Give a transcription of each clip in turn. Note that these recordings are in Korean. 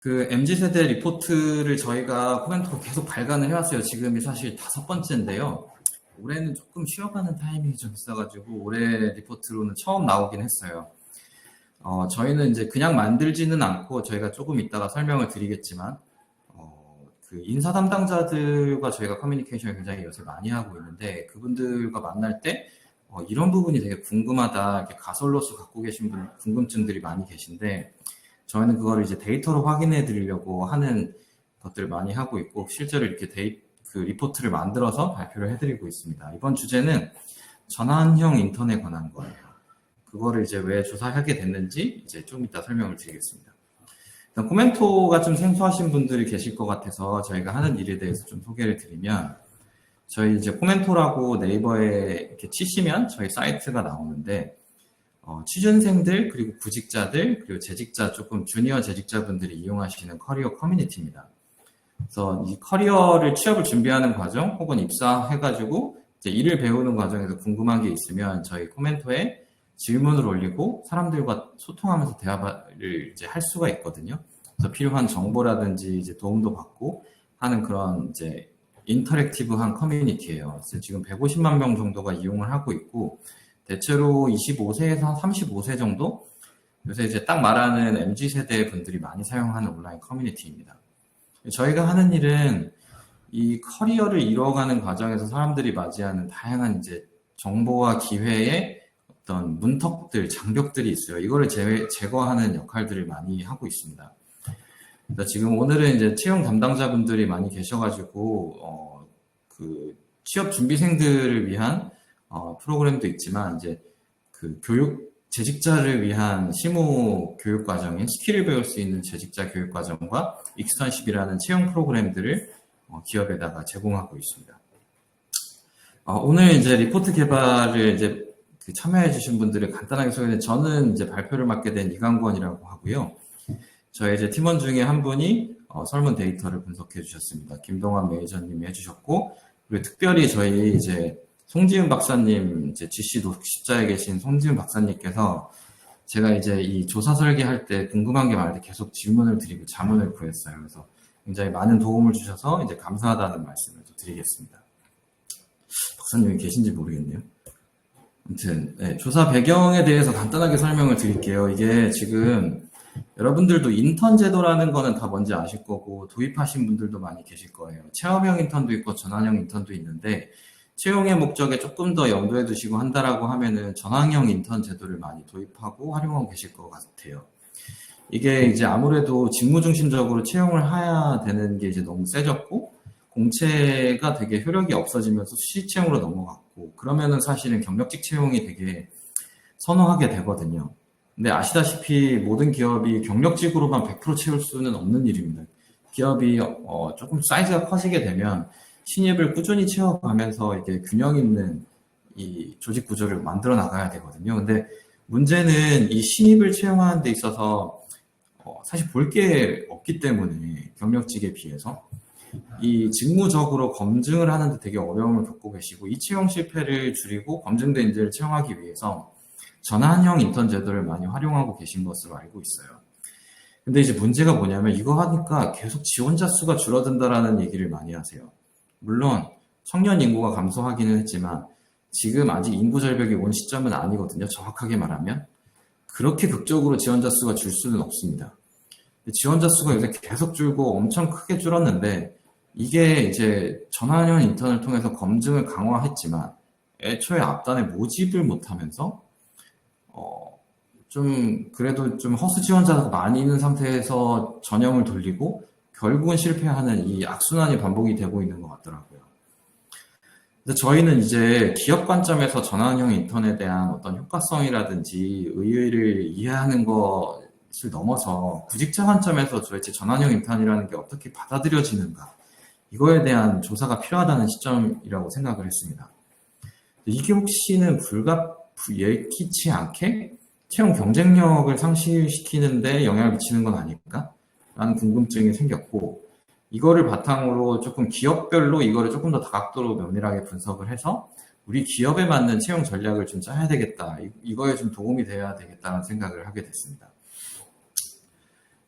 그 MZ세대 리포트를 저희가 코멘트로 계속 발간을 해왔어요. 지금이 사실 5번째인데요. 올해는 조금 쉬어가는 타이밍이 좀 있어가지고 올해 리포트로는 처음 나오긴 했어요. 저희는 이제 그냥 만들지는 않고 저희가 조금 이따가 설명을 드리겠지만 그 인사 담당자들과 저희가 커뮤니케이션을 굉장히 요새 많이 하고 있는데 그분들과 만날 때 이런 부분이 되게 궁금하다, 이렇게 가설로서 갖고 계신 궁금증들이 많이 계신데 저희는 그거를 이제 데이터로 확인해 드리려고 하는 것들을 많이 하고 있고 실제로 이렇게 그 리포트를 만들어서 발표를 해드리고 있습니다. 이번 주제는 전환형 인턴에 관한 거예요. 그거를 이제 왜 조사하게 됐는지 이제 좀 이따 설명을 드리겠습니다. 일단 코멘토가 좀 생소하신 분들이 계실 것 같아서 저희가 하는 일에 대해서 좀 소개를 드리면 저희 이제 코멘토라고 네이버에 이렇게 치시면 저희 사이트가 나오는데 취준생들 그리고 구직자들 그리고 재직자 조금 주니어 재직자분들이 이용하시는 커리어 커뮤니티입니다. 그래서 이 커리어를 취업을 준비하는 과정 혹은 입사해가지고 이제 일을 배우는 과정에서 궁금한 게 있으면 저희 코멘토에 질문을 올리고 사람들과 소통하면서 대화를 이제 할 수가 있거든요. 그래서 필요한 정보라든지 이제 도움도 받고 하는 그런 이제 인터랙티브한 커뮤니티예요. 그래서 지금 150만 명 정도가 이용을 하고 있고 대체로 25세에서 35세 정도 요새 이제 딱 말하는 MZ세대 분들이 많이 사용하는 온라인 커뮤니티입니다. 저희가 하는 일은 이 커리어를 이뤄가는 과정에서 사람들이 맞이하는 다양한 이제 정보와 기회의 어떤 문턱들, 장벽들이 있어요. 이거를 제거하는 역할들을 많이 하고 있습니다. 그래서 지금 오늘은 이제 채용 담당자분들이 많이 계셔가지고 그 취업 준비생들을 위한 프로그램도 있지만 이제 그 재직자를 위한 실무 교육 과정인 스킬을 배울 수 있는 재직자 교육 과정과 익스턴십이라는 채용 프로그램들을 기업에다가 제공하고 있습니다. 오늘 이제 리포트 개발을 이제 참여해 주신 분들을 간단하게 소개해 저는 이제 발표를 맡게 된 이강권이라고 하고요. 저희 이제 팀원 중에 한 분이 설문 데이터를 분석해 주셨습니다. 김동환 매니저님이 해주셨고 그리고 특별히 저희 이제 송지은 박사님, 이제 GC 녹십자에 계신 송지은 박사님께서 제가 이제 이 조사 설계할 때 궁금한 게 많을 때 계속 질문을 드리고 자문을 구했어요. 그래서 굉장히 많은 도움을 주셔서 이제 감사하다는 말씀을 또 드리겠습니다. 박사님이 계신지 모르겠네요. 아무튼 네, 조사 배경에 대해서 간단하게 설명을 드릴게요. 이게 지금 여러분들도 인턴 제도라는 거는 다 뭔지 아실 거고 도입하신 분들도 많이 계실 거예요. 체험형 인턴도 있고 전환형 인턴도 있는데 채용의 목적에 조금 더 염두에 두시고 한다라고 하면은 전환형 인턴 제도를 많이 도입하고 활용하고 계실 것 같아요. 이게 이제 아무래도 직무 중심적으로 채용을 해야 되는 게 이제 너무 세졌고 공채가 되게 효력이 없어지면서 수시 채용으로 넘어갔고 그러면은 사실은 경력직 채용이 되게 선호하게 되거든요. 근데 아시다시피 모든 기업이 경력직으로만 100% 채울 수는 없는 일입니다. 기업이 조금 사이즈가 커지게 되면 신입을 꾸준히 채워가면서 이게 균형 있는 이 조직 구조를 만들어 나가야 되거든요. 근데 문제는 이 신입을 채용하는 데 있어서 사실 볼 게 없기 때문에 경력직에 비해서 이 직무적으로 검증을 하는데 되게 어려움을 겪고 계시고 이 채용 실패를 줄이고 검증된 인재를 채용하기 위해서 전환형 인턴 제도를 많이 활용하고 계신 것으로 알고 있어요. 근데 이제 문제가 뭐냐면 이거 하니까 계속 지원자 수가 줄어든다라는 얘기를 많이 하세요. 물론 청년 인구가 감소하기는 했지만 지금 아직 인구 절벽이 온 시점은 아니거든요. 정확하게 말하면 그렇게 극적으로 지원자 수가 줄 수는 없습니다. 지원자 수가 요새 계속 줄고 엄청 크게 줄었는데 이게 이제 전환형 인턴을 통해서 검증을 강화했지만 애초에 앞단에 모집을 못하면서 좀 그래도 좀 허수 지원자가 많이 있는 상태에서 전형을 돌리고 결국은 실패하는 이 악순환이 반복이 되고 있는 것 같더라고요. 근데 저희는 이제 기업 관점에서 전환형 인턴에 대한 어떤 효과성이라든지 의의를 이해하는 것을 넘어서 구직자 관점에서 도대체 전환형 인턴이라는 게 어떻게 받아들여지는가 이거에 대한 조사가 필요하다는 시점이라고 생각을 했습니다. 이게 혹시는 예기치 않게 채용 경쟁력을 상실시키는데 영향을 미치는 건 아닐까? 라는 궁금증이 생겼고 이거를 바탕으로 조금 기업별로 이거를 조금 더 다각도로 면밀하게 분석을 해서 우리 기업에 맞는 채용 전략을 좀 짜야 되겠다. 이거에 좀 도움이 돼야 되겠다는 생각을 하게 됐습니다.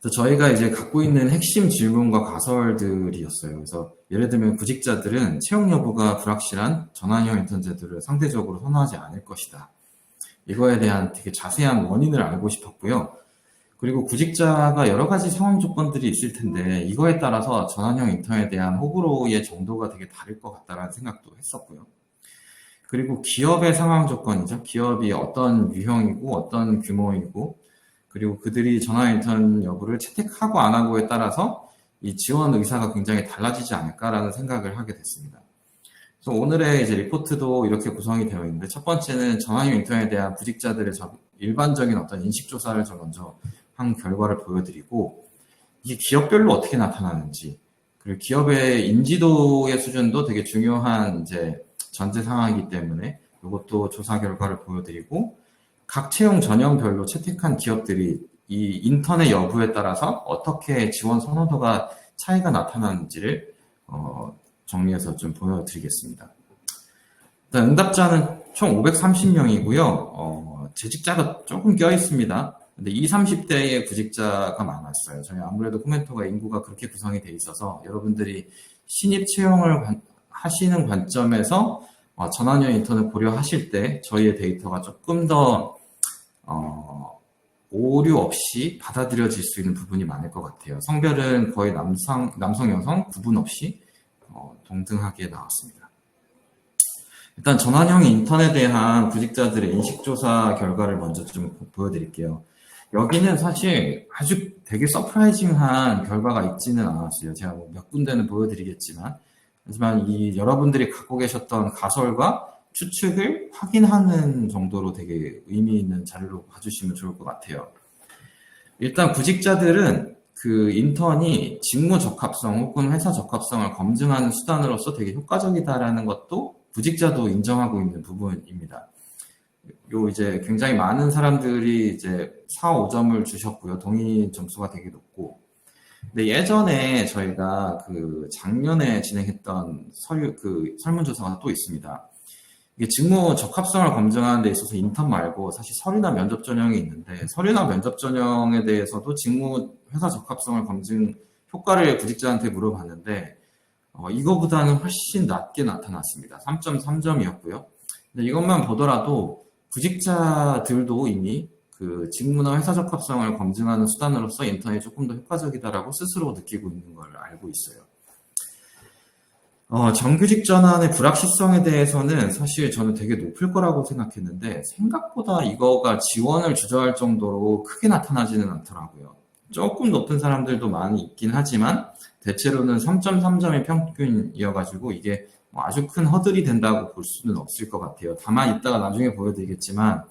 그래서 저희가 이제 갖고 있는 핵심 질문과 가설들이었어요. 그래서 예를 들면 구직자들은 채용 여부가 불확실한 전환형 인턴 제도를 상대적으로 선호하지 않을 것이다. 이거에 대한 되게 자세한 원인을 알고 싶었고요. 그리고 구직자가 여러 가지 상황 조건들이 있을 텐데 이거에 따라서 전환형 인턴에 대한 호불호의 정도가 되게 다를 것 같다라는 생각도 했었고요. 그리고 기업의 상황 조건이죠. 기업이 어떤 유형이고 어떤 규모이고 그리고 그들이 전환 인턴 여부를 채택하고 안 하고에 따라서 이 지원 의사가 굉장히 달라지지 않을까라는 생각을 하게 됐습니다. 그래서 오늘의 이제 리포트도 이렇게 구성이 되어 있는데 첫 번째는 전환형 인턴에 대한 구직자들의 일반적인 어떤 인식 조사를 좀 먼저 한 결과를 보여드리고 이게 기업별로 어떻게 나타나는지 그리고 기업의 인지도의 수준도 되게 중요한 이제 전제 상황이기 때문에 이것도 조사 결과를 보여드리고 각 채용 전형별로 채택한 기업들이 이 인턴의 여부에 따라서 어떻게 지원 선호도가 차이가 나타나는지를 정리해서 좀 보여드리겠습니다. 일단 응답자는 총 530명이고요. 재직자가 조금 껴있습니다. 근데 20, 30대의 구직자가 많았어요. 저희 아무래도 코멘토가 인구가 그렇게 구성이 돼 있어서 여러분들이 신입 채용을 하시는 관점에서 전환형 인턴을 고려하실 때 저희의 데이터가 조금 더 오류 없이 받아들여질 수 있는 부분이 많을 것 같아요. 성별은 거의 남성, 여성 구분 없이 동등하게 나왔습니다. 일단 전환형 인턴에 대한 구직자들의 인식조사 결과를 먼저 좀 보여드릴게요. 여기는 사실 아주 되게 서프라이징한 결과가 있지는 않았어요. 제가 몇 군데는 보여드리겠지만 하지만 이 여러분들이 갖고 계셨던 가설과 추측을 확인하는 정도로 되게 의미 있는 자료로 봐주시면 좋을 것 같아요. 일단 구직자들은 그 인턴이 직무 적합성 혹은 회사 적합성을 검증하는 수단으로서 되게 효과적이다라는 것도 구직자도 인정하고 있는 부분입니다. 요 이제 굉장히 많은 사람들이 이제 4, 5점을 주셨고요. 동의 점수가 되게 높고. 근데 예전에 저희가 그 작년에 진행했던 설문조사가 또 있습니다. 이게 직무 적합성을 검증하는 데 있어서 인턴 말고 사실 서류나 면접 전형이 있는데 서류나 면접 전형에 대해서도 직무 회사 적합성을 검증 효과를 구직자한테 물어봤는데 이거보다는 훨씬 낮게 나타났습니다. 3.3점이었고요. 근데 이것만 보더라도 구직자들도 이미 그 직무나 회사 적합성을 검증하는 수단으로서 인턴이 조금 더 효과적이다라고 스스로 느끼고 있는 걸 알고 있어요. 정규직 전환의 불확실성에 대해서는 사실 저는 되게 높을 거라고 생각했는데 생각보다 이거가 지원을 주저할 정도로 크게 나타나지는 않더라고요. 조금 높은 사람들도 많이 있긴 하지만 대체로는 3.3점이 평균이어가지고 이게 아주 큰 허들이 된다고 볼 수는 없을 것 같아요. 다만 이따가 나중에 보여드리겠지만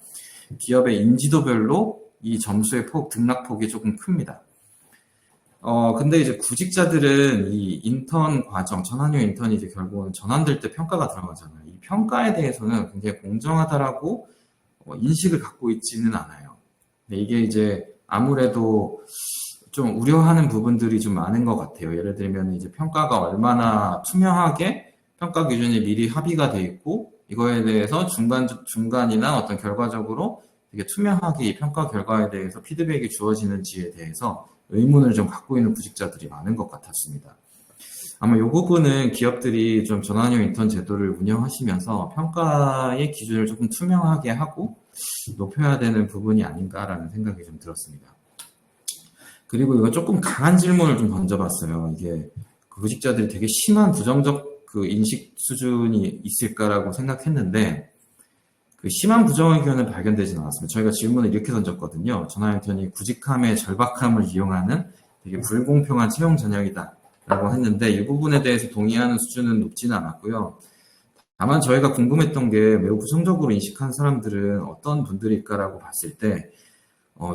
기업의 인지도별로 이 점수의 등락폭이 조금 큽니다. 근데 이제 구직자들은 이 인턴 과정, 전환형 인턴이 이제 결국은 전환될 때 평가가 들어가잖아요. 이 평가에 대해서는 굉장히 공정하다라고 인식을 갖고 있지는 않아요. 근데 이게 이제 아무래도 좀 우려하는 부분들이 좀 많은 것 같아요. 예를 들면 이제 평가가 얼마나 투명하게 평가 기준이 미리 합의가 돼 있고 이거에 대해서 중간이나 어떤 결과적으로 되게 투명하게 이 평가 결과에 대해서 피드백이 주어지는지에 대해서 의문을 좀 갖고 있는 구직자들이 많은 것 같았습니다. 아마 이 부분은 기업들이 좀 전환형 인턴 제도를 운영하시면서 평가의 기준을 조금 투명하게 하고 높여야 되는 부분이 아닌가라는 생각이 좀 들었습니다. 그리고 이거 조금 강한 질문을 좀 던져봤어요. 이게 구직자들이 되게 심한 부정적 그 인식 수준이 있을까라고 생각했는데 그 심한 부정 의견은 발견되진 않았습니다. 저희가 질문을 이렇게 던졌거든요. 전환형 인턴이 구직함의 절박함을 이용하는 되게 불공평한 채용 전형이다 라고 했는데 이 부분에 대해서 동의하는 수준은 높지는 않았고요. 다만 저희가 궁금했던 게 매우 부정적으로 인식한 사람들은 어떤 분들일까라고 봤을 때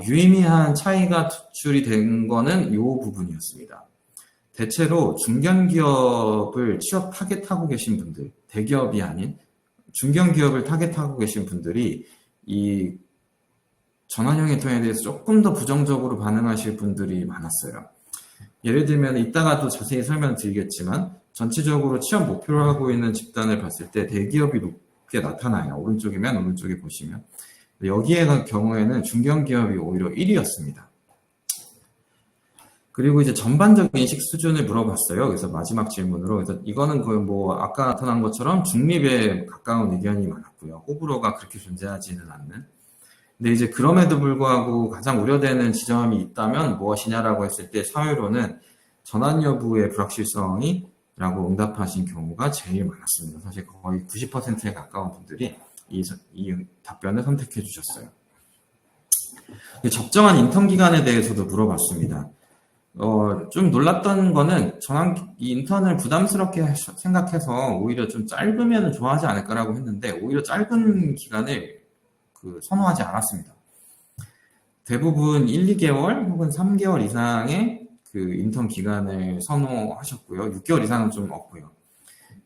유의미한 차이가 도출이 된 거는 이 부분이었습니다. 대체로 중견기업을 취업 타겟하고 계신 분들, 대기업이 아닌 중견기업을 타겟하고 계신 분들이 이 전환형 인턴에 대해서 조금 더 부정적으로 반응하실 분들이 많았어요. 예를 들면 이따가도 자세히 설명드리겠지만 전체적으로 취업 목표로 하고 있는 집단을 봤을 때 대기업이 높게 나타나요. 오른쪽이면 오른쪽에 보시면. 여기에 경우에는 중견기업이 오히려 1위였습니다. 그리고 이제 전반적 인식 수준을 물어봤어요. 그래서 마지막 질문으로. 그래서 이거는 거의 뭐 아까 나타난 것처럼 중립에 가까운 의견이 많았고요. 호불호가 그렇게 존재하지는 않는. 근데 이제 그럼에도 불구하고 가장 우려되는 지점이 있다면 무엇이냐라고 했을 때 사회로는 전환 여부의 불확실성이라고 응답하신 경우가 제일 많았습니다. 사실 거의 90%에 가까운 분들이 이 답변을 선택해 주셨어요. 적정한 인턴 기간에 대해서도 물어봤습니다. 좀 놀랐던 거는 이 인턴을 부담스럽게 생각해서 오히려 좀 짧으면 좋아하지 않을까라고 했는데 오히려 짧은 기간을 선호하지 않았습니다. 대부분 1, 2개월 혹은 3개월 이상의 인턴 기간을 선호하셨고요. 6개월 이상은 좀 없고요.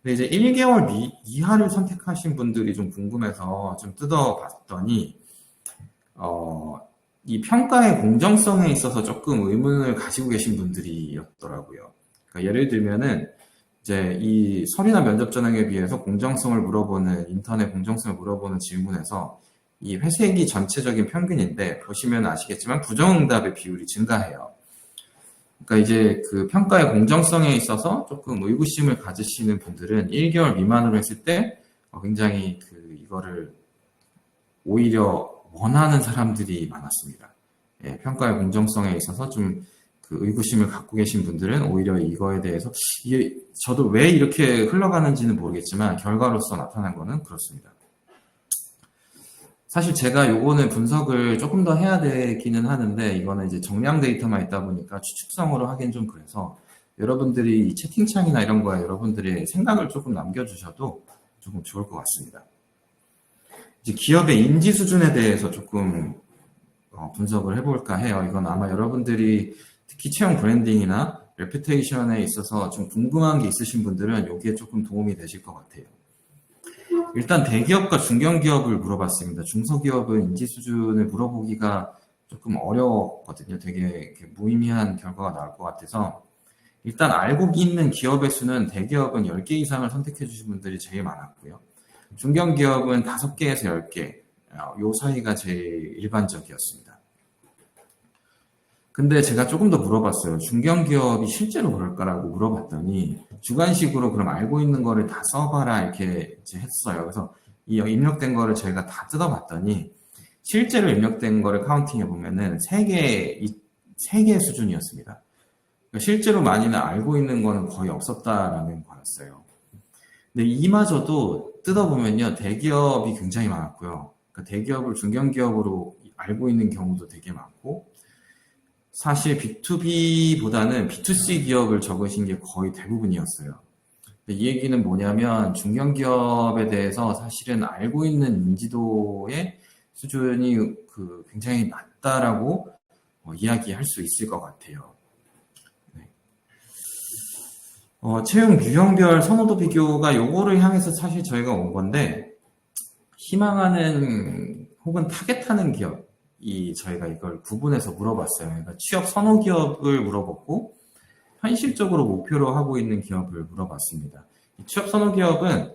근데 이제 1개월 이하를 선택하신 분들이 좀 궁금해서 좀 뜯어봤더니 이 평가의 공정성에 있어서 조금 의문을 가지고 계신 분들이었더라고요. 그러니까 예를 들면은 이제 이 서류나 면접 전형에 비해서 공정성을 물어보는 인턴의 공정성을 물어보는 질문에서 이 회색이 전체적인 평균인데 보시면 아시겠지만 부정응답의 비율이 증가해요. 그러니까 이제 그 평가의 공정성에 있어서 조금 의구심을 가지시는 분들은 1개월 미만으로 했을 때 굉장히 이거를 오히려 원하는 사람들이 많았습니다. 예, 평가의 공정성에 있어서 좀 의구심을 갖고 계신 분들은 오히려 이거에 대해서 저도 왜 이렇게 흘러가는지는 모르겠지만 결과로서 나타난 거는 그렇습니다. 사실 제가 요거는 분석을 조금 더 해야 되기는 하는데 이거는 이제 정량 데이터만 있다 보니까 추측성으로 하긴 좀 그래서 여러분들이 이 채팅창이나 이런 거에 여러분들의 생각을 조금 남겨주셔도 조금 좋을 것 같습니다. 이제 기업의 인지 수준에 대해서 조금 분석을 해볼까 해요. 이건 아마 여러분들이 특히 채용 브랜딩이나 레퓨테이션에 있어서 좀 궁금한 게 있으신 분들은 여기에 조금 도움이 되실 것 같아요. 일단 대기업과 중견기업을 물어봤습니다. 중소기업은 인지 수준을 물어보기가 조금 어려웠거든요. 되게 이렇게 무의미한 결과가 나올 것 같아서 일단 알고 있는 기업의 수는 대기업은 10개 이상을 선택해 주신 분들이 제일 많았고요. 중견기업은 5개에서 10개, 요 사이가 제일 일반적이었습니다. 근데 제가 조금 더 물어봤어요. 중견기업이 실제로 그럴까라고 물어봤더니 주관식으로 그럼 알고 있는 거를 다 써봐라 이렇게 이제 했어요. 그래서 이 입력된 거를 저희가 다 뜯어봤더니 실제로 입력된 거를 카운팅해 보면은 3개 수준이었습니다. 그러니까 실제로 많이는 알고 있는 거는 거의 없었다라는 거였어요. 근데 이마저도 뜯어보면요, 대기업이 굉장히 많았고요. 그러니까 대기업을 중견기업으로 알고 있는 경우도 되게 많고, 사실 B2B보다는 B2C 기업을 적으신 게 거의 대부분이었어요. 이 얘기는 뭐냐면 중견기업에 대해서 사실은 알고 있는 인지도의 수준이 굉장히 낮다라고 이야기할 수 있을 것 같아요. 네. 채용 유형별 선호도 비교가 요거를 향해서 사실 저희가 온 건데 희망하는 혹은 타겟하는 기업이 저희가 이걸 구분해서 물어봤어요. 그러니까 취업 선호 기업을 물어봤고 현실적으로 목표로 하고 있는 기업을 물어봤습니다. 취업 선호 기업은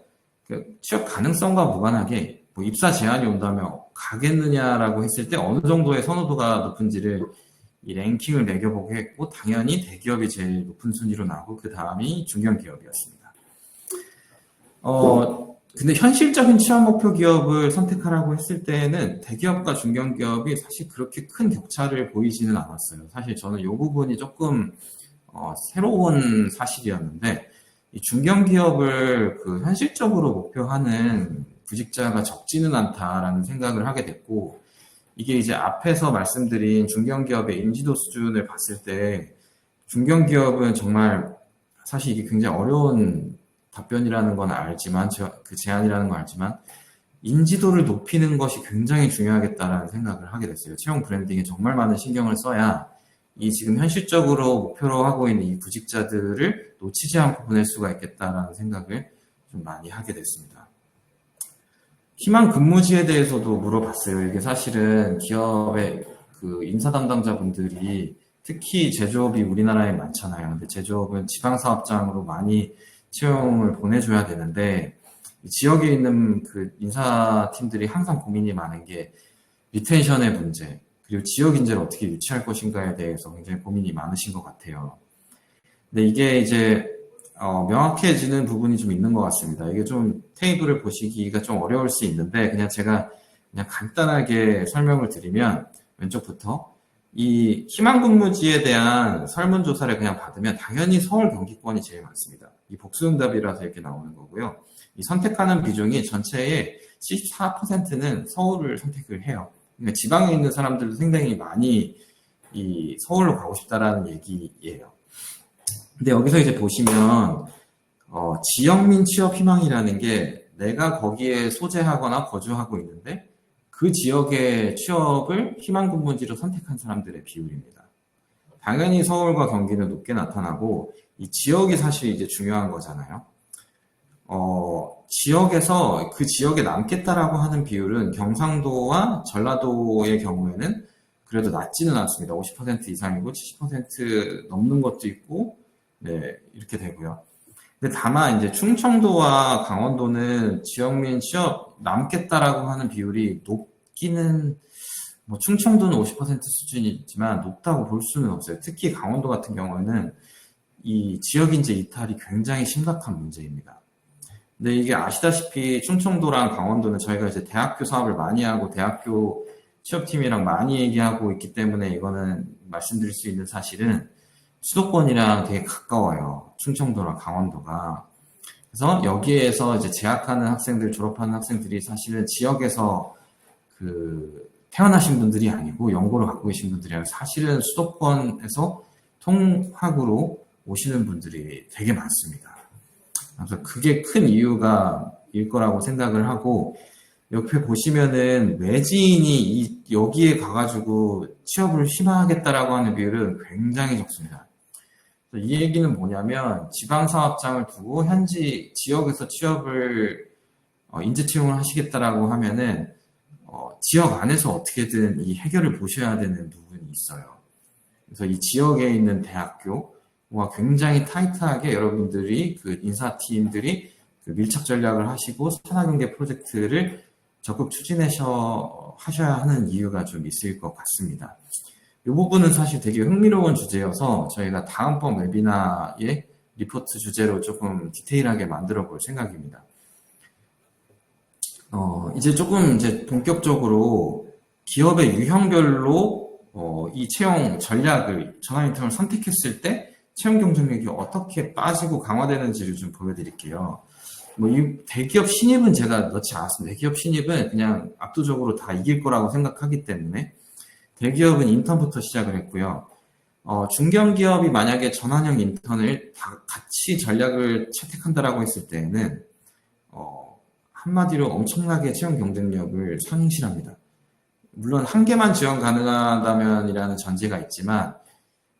취업 가능성과 무관하게 뭐 입사 제한이 온다면 가겠느냐라고 했을 때 어느 정도의 선호도가 높은지를 이 랭킹을 매겨보게 했고 당연히 대기업이 제일 높은 순위로 나오고 그 다음이 중견기업이었습니다. 근데 현실적인 취업 목표 기업을 선택하라고 했을 때는 대기업과 중견기업이 사실 그렇게 큰 격차를 보이지는 않았어요. 사실 저는 이 부분이 조금 새로운 사실이었는데 이 중견기업을 현실적으로 목표하는 구직자가 적지는 않다라는 생각을 하게 됐고 이게 이제 앞에서 말씀드린 중견기업의 인지도 수준을 봤을 때 중견기업은 정말 사실 이게 굉장히 어려운 답변이라는 건 알지만 그 제안이라는 건 알지만 인지도를 높이는 것이 굉장히 중요하겠다라는 생각을 하게 됐어요. 채용 브랜딩에 정말 많은 신경을 써야 이 지금 현실적으로 목표로 하고 있는 이 구직자들을 놓치지 않고 보낼 수가 있겠다라는 생각을 좀 많이 하게 됐습니다. 희망 근무지에 대해서도 물어봤어요. 이게 사실은 기업의 인사 담당자분들이 특히 제조업이 우리나라에 많잖아요. 근데 제조업은 지방사업장으로 많이 채용을 보내줘야 되는데 지역에 있는 인사팀들이 항상 고민이 많은 게 리텐션의 문제, 그리고 지역 인재를 어떻게 유치할 것인가에 대해서 굉장히 고민이 많으신 것 같아요. 근데 이게 이제 명확해지는 부분이 좀 있는 것 같습니다. 이게 좀 테이블을 보시기가 좀 어려울 수 있는데 그냥 제가 그냥 간단하게 설명을 드리면 왼쪽부터 이 희망근무지에 대한 설문조사를 그냥 받으면 당연히 서울 경기권이 제일 많습니다. 이 복수응답이라서 이렇게 나오는 거고요. 이 선택하는 비중이 전체의 74%는 서울을 선택을 해요. 그러니까 지방에 있는 사람들도 상당히 많이 이 서울로 가고 싶다라는 얘기예요. 근데 여기서 이제 보시면 지역민 취업 희망이라는 게 내가 거기에 소재하거나 거주하고 있는데 그 지역의 취업을 희망 근무지로 선택한 사람들의 비율입니다. 당연히 서울과 경기는 높게 나타나고 이 지역이 사실 이제 중요한 거잖아요. 지역에서 그 지역에 남겠다라고 하는 비율은 경상도와 전라도의 경우에는 그래도 낮지는 않습니다. 50% 이상이고 70% 넘는 것도 있고, 네, 이렇게 되고요. 근데 다만 이제 충청도와 강원도는 지역민 취업 남겠다라고 하는 비율이 높기는 뭐 충청도는 50% 수준이지만 높다고 볼 수는 없어요. 특히 강원도 같은 경우에는 이 지역인재 이탈이 굉장히 심각한 문제입니다. 근데 이게 아시다시피 충청도랑 강원도는 저희가 이제 대학교 사업을 많이 하고 대학교 취업팀이랑 많이 얘기하고 있기 때문에 이거는 말씀드릴 수 있는 사실은 수도권이랑 되게 가까워요. 충청도랑 강원도가. 그래서 여기에서 이제 재학하는 학생들, 졸업하는 학생들이 사실은 지역에서 그 태어나신 분들이 아니고 연고를 갖고 계신 분들이 아니고 사실은 수도권에서 통학으로 오시는 분들이 되게 많습니다. 그래서 그게 큰 이유가 일 거라고 생각을 하고 옆에 보시면은 외지인이 여기에 가가지고 취업을 희망하겠다라고 하는 비율은 굉장히 적습니다. 이 얘기는 뭐냐면 지방사업장을 두고 현지 지역에서 취업을 인재 채용을 하시겠다라고 하면은 지역 안에서 어떻게든 이 해결을 보셔야 되는 부분이 있어요. 그래서 이 지역에 있는 대학교와 굉장히 타이트하게 여러분들이 그 인사팀들이 그 밀착 전략을 하시고 산학연계 프로젝트를 적극 하셔야 하는 이유가 좀 있을 것 같습니다. 이 부분은 사실 되게 흥미로운 주제여서 저희가 다음번 웨비나의 리포트 주제로 조금 디테일하게 만들어 볼 생각입니다. 이제 조금 이제 본격적으로 기업의 유형별로 이 채용 전략을 전환인턴을 선택했을 때 채용 경쟁력이 어떻게 빠지고 강화되는지를 좀 보여드릴게요. 뭐 이 대기업 신입은 제가 넣지 않았습니다. 대기업 신입은 그냥 압도적으로 다 이길 거라고 생각하기 때문에 대기업은 인턴부터 시작을 했고요. 중견기업이 만약에 전환형 인턴을 다 같이 전략을 채택한다라고 했을 때에는 한마디로 엄청나게 채용 경쟁력을 상실합니다. 물론 한 개만 지원 가능하다면이라는 전제가 있지만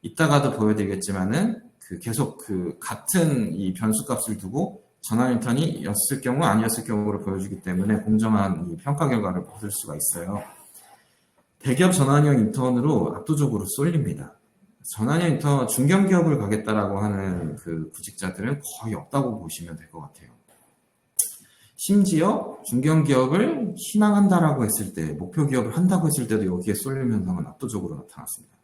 이따가도 보여드리겠지만은 계속 같은 이 변수값을 두고 전환 인턴이 였을 경우 아니었을 경우를 보여주기 때문에 공정한 이 평가 결과를 얻을 수가 있어요. 대기업 전환형 인턴으로 압도적으로 쏠립니다. 전환형 인턴 중견기업을 가겠다라고 하는 그 구직자들은 거의 없다고 보시면 될 것 같아요. 심지어 중견기업을 희망한다라고 했을 때, 목표 기업을 한다고 했을 때도 여기에 쏠림 현상은 압도적으로 나타났습니다.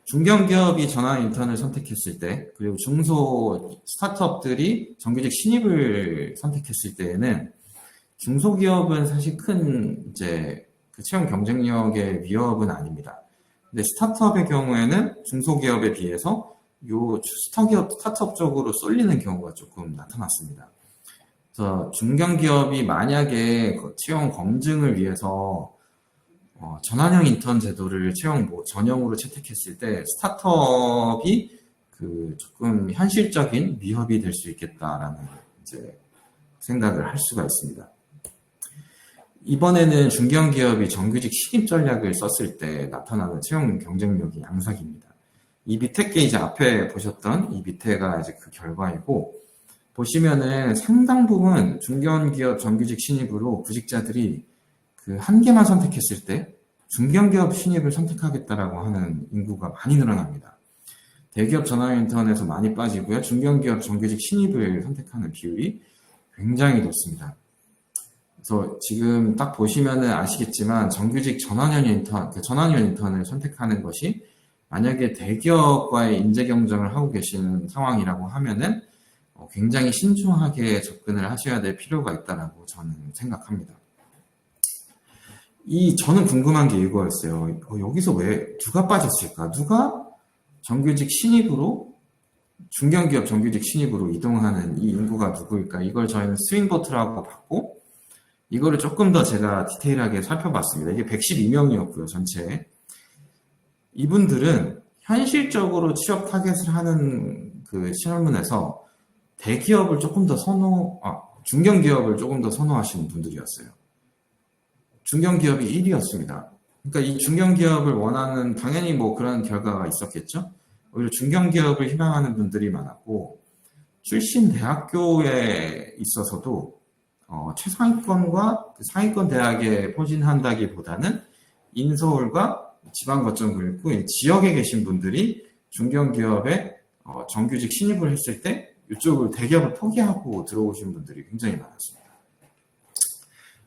중견기업이 전환 인턴을 선택했을 때, 그리고 중소 스타트업들이 정규직 신입을 선택했을 때에는 중소기업은 사실 큰 이제 그 채용 경쟁력의 위협은 아닙니다. 근데 스타트업의 경우에는 중소기업에 비해서 요 스타트업 쪽으로 쏠리는 경우가 조금 나타났습니다. 그래서 중견기업이 만약에 채용 검증을 위해서 전환형 인턴 제도를 채용 전형으로 채택했을 때 스타트업이 조금 현실적인 위협이 될 수 있겠다라는 이제 생각을 할 수가 있습니다. 이번에는 중견기업이 정규직 신입 전략을 썼을 때 나타나는 채용 경쟁력이 양삭입니다. 이 밑에 게 이제 앞에 보셨던 이 밑에가 이제 그 결과이고, 보시면은 상당 부분 중견기업 정규직 신입으로 구직자들이 한 개만 선택했을 때 중견기업 신입을 선택하겠다라고 하는 인구가 많이 늘어납니다. 대기업 전환 인턴에서 많이 빠지고요. 중견기업 정규직 신입을 선택하는 비율이 굉장히 높습니다. 그래서 지금 딱 보시면은 아시겠지만 정규직 전환형 인턴, 그 전환형 인턴을 선택하는 것이 만약에 대기업과의 인재 경쟁을 하고 계시는 상황이라고 하면은 굉장히 신중하게 접근을 하셔야 될 필요가 있다라고 저는 생각합니다. 저는 궁금한 게 이거였어요. 여기서 왜 누가 빠졌을까? 누가 정규직 신입으로 중견기업 정규직 신입으로 이동하는 이 인구가 누구일까? 이걸 저희는 스윙보트라고 봤고 이거를 조금 더 제가 디테일하게 살펴봤습니다. 이게 112명이었고요, 전체. 이분들은 현실적으로 취업 타겟을 하는 그 신문에서 대기업을 조금 더 중견기업을 조금 더 선호하시는 분들이었어요. 중견기업이 1위였습니다. 그러니까 이 중견기업을 원하는, 당연히 뭐 그런 결과가 있었겠죠? 오히려 중견기업을 희망하는 분들이 많았고, 출신 대학교에 있어서도 최상위권과 그 상위권 대학에 포진한다기보다는 인서울과 지방 거점을 있고 지역에 계신 분들이 중견기업에 정규직 신입을 했을 때 이쪽을 대기업을 포기하고 들어오신 분들이 굉장히 많았습니다.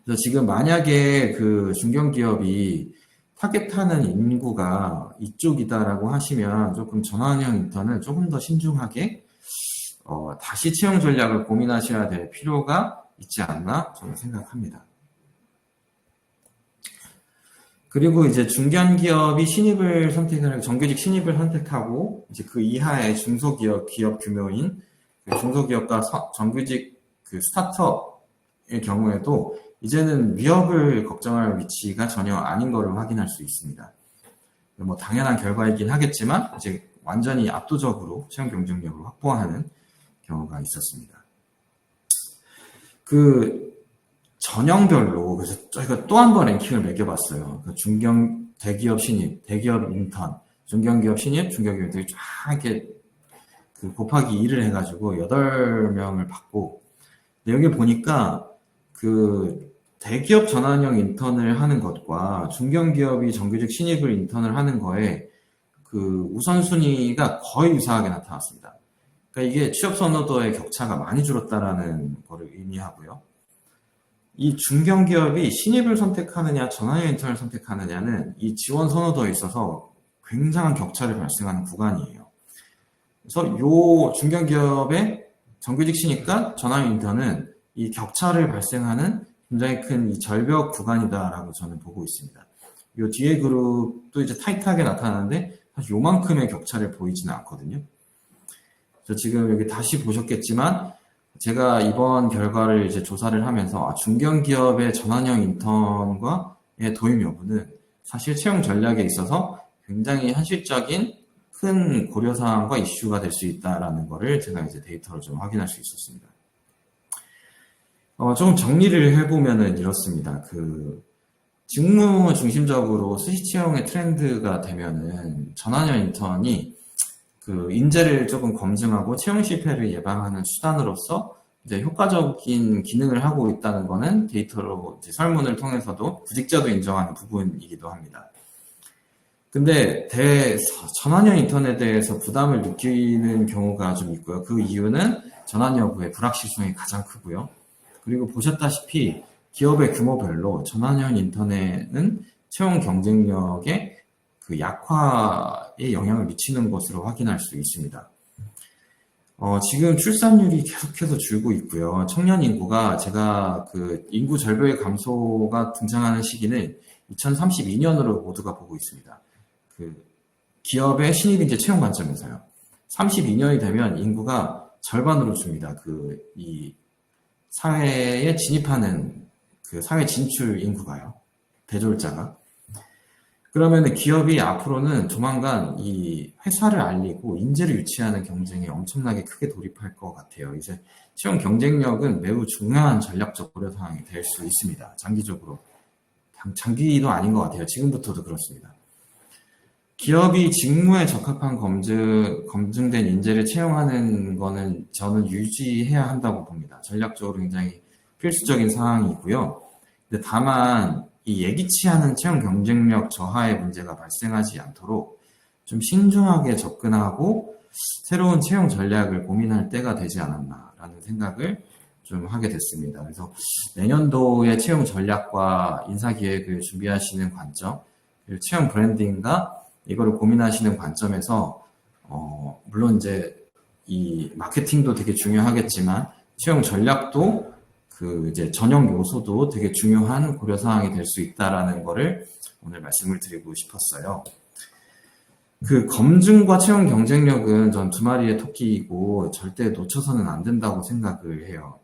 그래서 지금 만약에 그 중견기업이 타겟하는 인구가 이쪽이다라고 하시면 조금 전환형 인턴을 조금 더 신중하게 다시 채용 전략을 고민하셔야 될 필요가 있지 않나 저는 생각합니다. 그리고 이제 중견기업이 신입을 선택을, 정규직 신입을 선택하고 이제 그 이하의 중소기업, 기업 규모인 중소기업과 정규직 그 스타트업의 경우에도 이제는 위협을 걱정할 위치가 전혀 아닌 것을 확인할 수 있습니다. 뭐 당연한 결과이긴 하겠지만 이제 완전히 압도적으로 채용 경쟁력을 확보하는 경우가 있었습니다. 그 전형별로 그래서 저희가 또 한 번 랭킹을 매겨봤어요. 대기업 신입, 대기업 인턴, 중견기업 신입, 중견기업들이 쫙 이렇게 곱하기 2를 해가지고 8명을 받고, 여기 보니까 대기업 전환형 인턴을 하는 것과 중견기업이 정규직 신입을 인턴을 하는 거에 우선순위가 거의 유사하게 나타났습니다. 그러니까 이게 취업 선호도의 격차가 많이 줄었다라는 것을 의미하고요. 이 중견기업이 신입을 선택하느냐 전환형 인턴을 선택하느냐는 이 지원 선호도에 있어서 굉장한 격차를 발생하는 구간이에요. 그래서 이 중견기업의 정규직 신입과 전환형 인턴은 이 격차를 발생하는 굉장히 큰 이 절벽 구간이다라고 저는 보고 있습니다. 이 뒤에 그룹도 이제 타이트하게 나타나는데 사실 요만큼의 격차를 보이지는 않거든요. 그래서 지금 여기 다시 보셨겠지만 제가 이번 결과를 이제 조사를 하면서 중견기업의 전환형 인턴과의 도입 여부는 사실 채용 전략에 있어서 굉장히 현실적인 큰 고려사항과 이슈가 될 수 있다라는 거를 제가 이제 데이터로 좀 확인할 수 있었습니다. 좀 정리를 해보면은 이렇습니다. 직무 중심적으로 수시 채용의 트렌드가 되면은 전환형 인턴이 인재를 조금 검증하고 채용 실패를 예방하는 수단으로서 이제 효과적인 기능을 하고 있다는 거는 데이터로 이제 설문을 통해서도 구직자도 인정하는 부분이기도 합니다. 근데 전환형 인턴에 대해서 부담을 느끼는 경우가 좀 있고요. 그 이유는 전환 여부의 불확실성이 가장 크고요. 그리고 보셨다시피 기업의 규모별로 전환형 인턴에는 채용 경쟁력의 약화에 영향을 미치는 것으로 확인할 수 있습니다. 지금 출산율이 계속해서 줄고 있고요. 청년 인구가 제가 인구 절벽의 감소가 등장하는 시기는 2032년으로 모두가 보고 있습니다. 기업의 신입 인재 채용 관점에서요. 32년이 되면 인구가 절반으로 줍니다. 이 사회에 진입하는 사회 진출 인구가요. 대졸자가. 그러면 기업이 앞으로는 조만간 이 회사를 알리고 인재를 유치하는 경쟁에 엄청나게 크게 돌입할 것 같아요. 이제 채용 경쟁력은 매우 중요한 전략적 고려사항이 될 수 있습니다. 장기적으로. 장기도 아닌 것 같아요. 지금부터도 그렇습니다. 기업이 직무에 적합한 검증된 인재를 채용하는 거는 저는 유지해야 한다고 봅니다. 전략적으로 굉장히 필수적인 사항이고요. 근데 다만 이 예기치 않은 채용 경쟁력 저하의 문제가 발생하지 않도록 좀 신중하게 접근하고 새로운 채용 전략을 고민할 때가 되지 않았나라는 생각을 좀 하게 됐습니다. 그래서 내년도의 채용 전략과 인사 기획을 준비하시는 관점, 그리고 채용 브랜딩과 이거를 고민하시는 관점에서 물론 이제 이 마케팅도 되게 중요하겠지만 채용 전략도 그 이제 전형 요소도 되게 중요한 고려 사항이 될 수 있다라는 거를 오늘 말씀을 드리고 싶었어요. 그 검증과 채용 경쟁력은 전 두 마리의 토끼이고 절대 놓쳐서는 안 된다고 생각을 해요.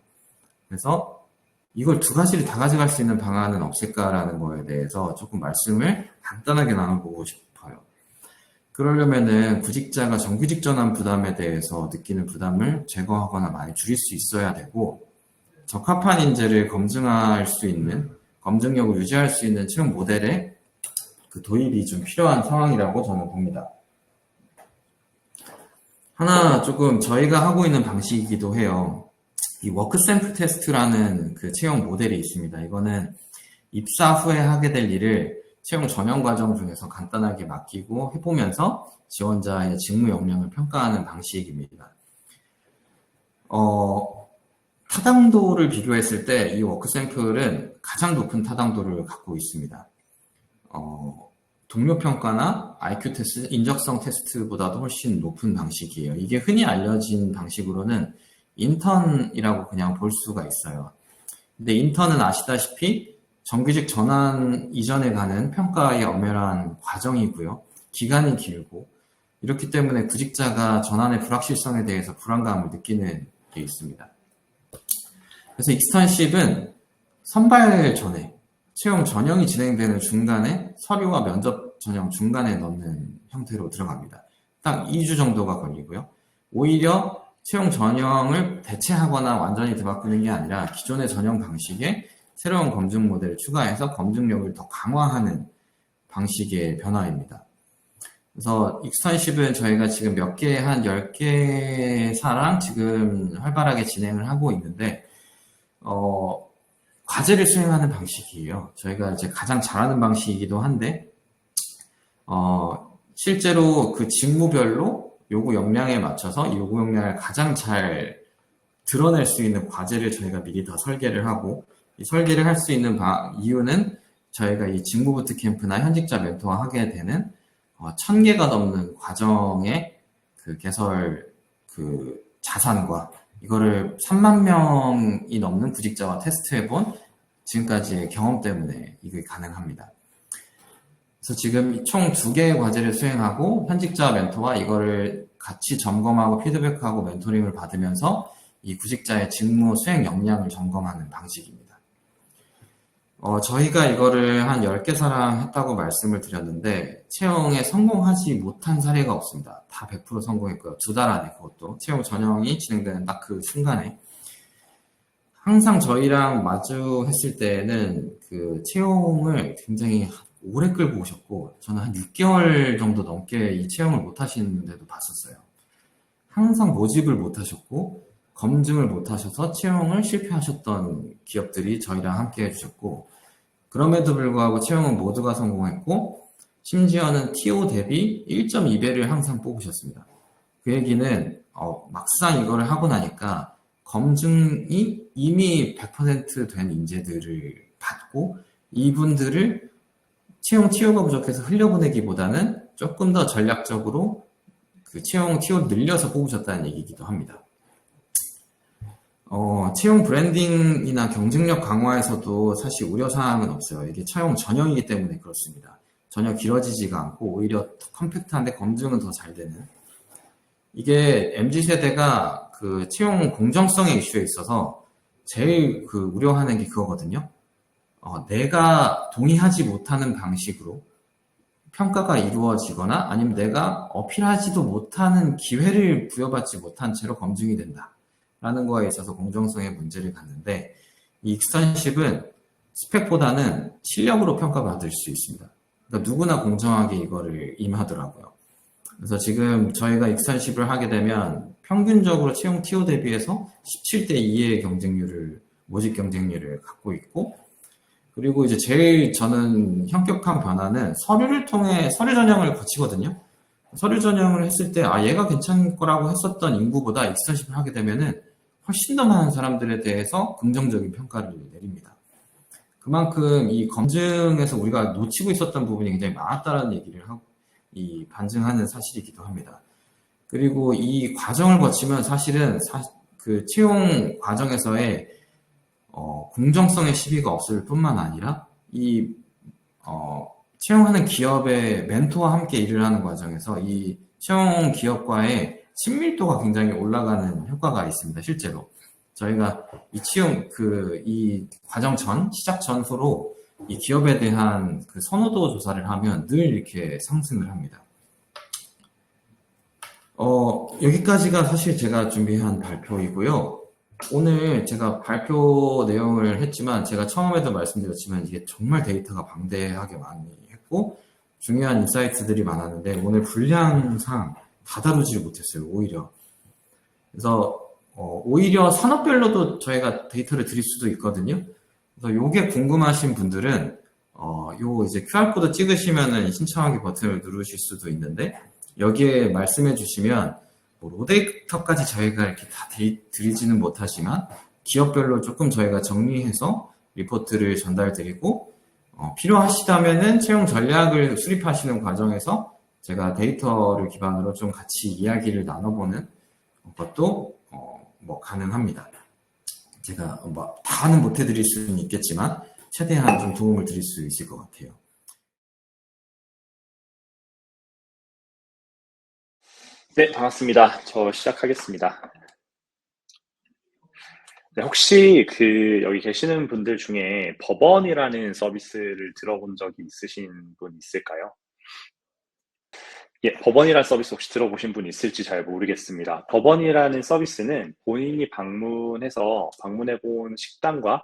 그래서 이걸 두 가지를 다 가져갈 수 있는 방안은 없을까라는 거에 대해서 조금 말씀을 간단하게 나눠보고 싶어요. 그러려면은 구직자가 정규직 전환 부담에 대해서 느끼는 부담을 제거하거나 많이 줄일 수 있어야 되고, 적합한 인재를 검증할 수 있는, 검증력을 유지할 수 있는 채용 모델의 그 도입이 좀 필요한 상황이라고 저는 봅니다. 하나 조금 저희가 하고 있는 방식이기도 해요. 이 워크 샘플 테스트라는 그 채용 모델이 있습니다. 이거는 입사 후에 하게 될 일을 채용 전형 과정 중에서 간단하게 맡기고 해보면서 지원자의 직무 역량을 평가하는 방식입니다. 타당도를 비교했을 때 이 워크 샘플은 가장 높은 타당도를 갖고 있습니다. 동료 평가나 IQ 테스트, 인적성 테스트보다도 훨씬 높은 방식이에요. 이게 흔히 알려진 방식으로는 인턴이라고 그냥 볼 수가 있어요. 근데 인턴은 아시다시피 정규직 전환 이전에 가는 평가의 엄연한 과정이고요. 기간이 길고, 이렇기 때문에 구직자가 전환의 불확실성에 대해서 불안감을 느끼는 게 있습니다. 그래서 익스턴십은 선발 전에 채용 전형이 진행되는 중간에 서류와 면접 전형 중간에 넣는 형태로 들어갑니다. 딱 2주 정도가 걸리고요. 오히려 채용 전형을 대체하거나 완전히 뒤바꾸는 게 아니라 기존의 전형 방식에 새로운 검증 모델을 추가해서 검증력을 더 강화하는 방식의 변화입니다. 그래서 익스턴십은 저희가 지금 한 10개사랑 지금 활발하게 진행을 하고 있는데, 과제를 수행하는 방식이에요. 저희가 이제 가장 잘하는 방식이기도 한데, 실제로 그 직무별로 요구 역량에 맞춰서 이 요구 역량을 가장 잘 드러낼 수 있는 과제를 저희가 미리 다 설계를 하고, 이 설계를 할 수 있는 이유는 저희가 이 직무 부트캠프나 현직자 멘토와 하게 되는 1000개가 넘는 과정의 그 개설 그 자산과 이거를 3만 명이 넘는 구직자와 테스트해본 지금까지의 경험 때문에 이게 가능합니다. 그래서 지금 총 2개의 과제를 수행하고 현직자 멘토와 이거를 같이 점검하고 피드백하고 멘토링을 받으면서 이 구직자의 직무 수행 역량을 점검하는 방식입니다. 저희가 이거를 한 10개사랑 했다고 말씀을 드렸는데 채용에 성공하지 못한 사례가 없습니다. 다 100% 성공했고요. 2달 안에 그것도 채용 전형이 진행되는 딱 그 순간에 항상 저희랑 마주했을 때는 그 채용을 굉장히 오래 끌고 오셨고 저는 한 6개월 정도 넘게 이 채용을 못 하시는데도 봤었어요. 항상 모집을 못 하셨고 검증을 못 하셔서 채용을 실패하셨던 기업들이 저희랑 함께 해주셨고, 그럼에도 불구하고 채용은 모두가 성공했고 심지어는 TO 대비 1.2배를 항상 뽑으셨습니다. 그 얘기는 막상 이거를 하고 나니까 검증이 이미 100% 된 인재들을 받고 이분들을 채용 TO가 부족해서 흘려보내기보다는 조금 더 전략적으로 그 채용 TO를 늘려서 뽑으셨다는 얘기이기도 합니다. 채용 브랜딩이나 경쟁력 강화에서도 사실 우려사항은 없어요. 이게 채용 전형이기 때문에 그렇습니다. 전혀 길어지지가 않고 오히려 더 컴팩트한데 검증은 더 잘 되는. 이게 MZ세대가 그 채용 공정성의 이슈에 있어서 제일 그 우려하는 게 그거거든요. 내가 동의하지 못하는 방식으로 평가가 이루어지거나 아니면 내가 어필하지도 못하는 기회를 부여받지 못한 채로 검증이 된다. 라는 거에 있어서 공정성에 문제를 갖는데 이 익스턴십은 스펙보다는 실력으로 평가받을 수 있습니다. 그러니까 누구나 공정하게 이거를 임하더라고요. 그래서 지금 저희가 익스턴십을 하게 되면 평균적으로 채용 TO 대비해서 17대 2의 모집 경쟁률을 갖고 있고, 그리고 이제 제일 저는 현격한 변화는 서류를 통해 서류 전형을 거치거든요. 서류 전형을 했을 때 얘가 괜찮을 거라고 했었던 인구보다 익스턴십을 하게 되면은 훨씬 더 많은 사람들에 대해서 긍정적인 평가를 내립니다. 그만큼 이 검증에서 우리가 놓치고 있었던 부분이 굉장히 많았다는 얘기를 하고, 반증하는 사실이기도 합니다. 그리고 이 과정을 거치면 사실은 그 채용 과정에서의 공정성의 시비가 없을 뿐만 아니라 채용하는 기업의 멘토와 함께 일을 하는 과정에서 이 채용 기업과의 친밀도가 굉장히 올라가는 효과가 있습니다. 실제로 저희가 이 과정 시작 전후로 이 기업에 대한 그 선호도 조사를 하면 늘 이렇게 상승을 합니다. 여기까지가 사실 제가 준비한 발표이고요. 오늘 제가 발표 내용을 했지만 제가 처음에도 말씀드렸지만 이게 정말 데이터가 방대하게 많이 했고 중요한 인사이트들이 많았는데 오늘 분량상 다 다루지 못했어요. 오히려. 그래서 오히려 산업별로도 저희가 데이터를 드릴 수도 있거든요. 그래서 요게 궁금하신 분들은 요 이제 QR코드 찍으시면은 신청하기 버튼을 누르실 수도 있는데 여기에 말씀해 주시면 로 데이터까지 저희가 이렇게 다 드리지는 못하지만 기업별로 조금 저희가 정리해서 리포트를 전달 드리고 필요하시다면은 채용 전략을 수립하시는 과정에서 제가 데이터를 기반으로 좀 같이 이야기를 나눠보는 것도 가능합니다. 제가 다는 못 해드릴 수는 있겠지만 최대한 좀 도움을 드릴 수 있을 것 같아요. 네, 반갑습니다. 저 시작하겠습니다. 네, 혹시 여기 계시는 분들 중에 법원이라는 서비스를 들어본 적이 있으신 분 있을까요? 예, 법원이라는 서비스 혹시 들어보신 분 있을지 잘 모르겠습니다. 법원이라는 서비스는 본인이 방문해본 식당과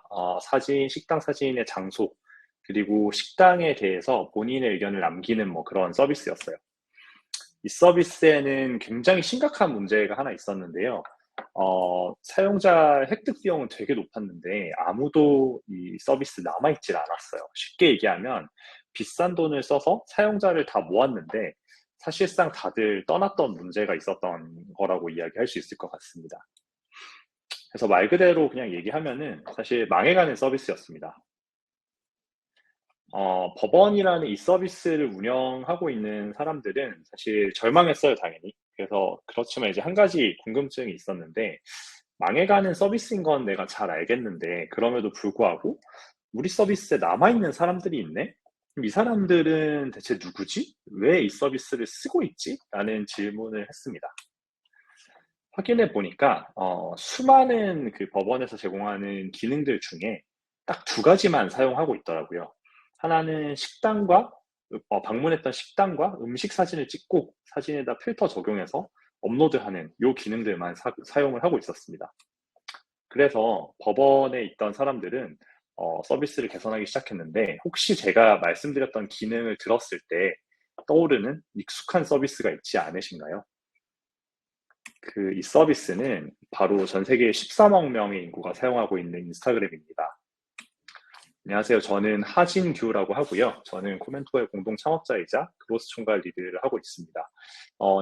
식당 사진의 장소, 그리고 식당에 대해서 본인의 의견을 남기는 그런 서비스였어요. 이 서비스에는 굉장히 심각한 문제가 하나 있었는데요. 사용자 획득 비용은 되게 높았는데 아무도 이 서비스 남아있질 않았어요. 쉽게 얘기하면 비싼 돈을 써서 사용자를 다 모았는데 사실상 다들 떠났던 문제가 있었던 거라고 이야기할 수 있을 것 같습니다. 그래서 말 그대로 그냥 얘기하면은 사실 망해가는 서비스였습니다. 법원이라는 이 서비스를 운영하고 있는 사람들은 사실 절망했어요, 당연히. 그래서 그렇지만 이제 한 가지 궁금증이 있었는데 망해가는 서비스인 건 내가 잘 알겠는데 그럼에도 불구하고 우리 서비스에 남아있는 사람들이 있네? 그럼 이 사람들은 대체 누구지? 왜 이 서비스를 쓰고 있지? 라는 질문을 했습니다. 확인해 보니까 수많은 그 법원에서 제공하는 기능들 중에 딱 두 가지만 사용하고 있더라고요. 하나는 방문했던 식당과 음식 사진을 찍고 사진에다 필터 적용해서 업로드하는 이 기능들만 사용을 하고 있었습니다. 그래서 법원에 있던 사람들은 서비스를 개선하기 시작했는데 혹시 제가 말씀드렸던 기능을 들었을 때 떠오르는 익숙한 서비스가 있지 않으신가요? 이 서비스는 바로 전 세계 13억 명의 인구가 사용하고 있는 인스타그램입니다. 안녕하세요. 저는 하진규라고 하고요. 저는 코멘토의 공동 창업자이자 그로스 총괄 리드를 하고 있습니다.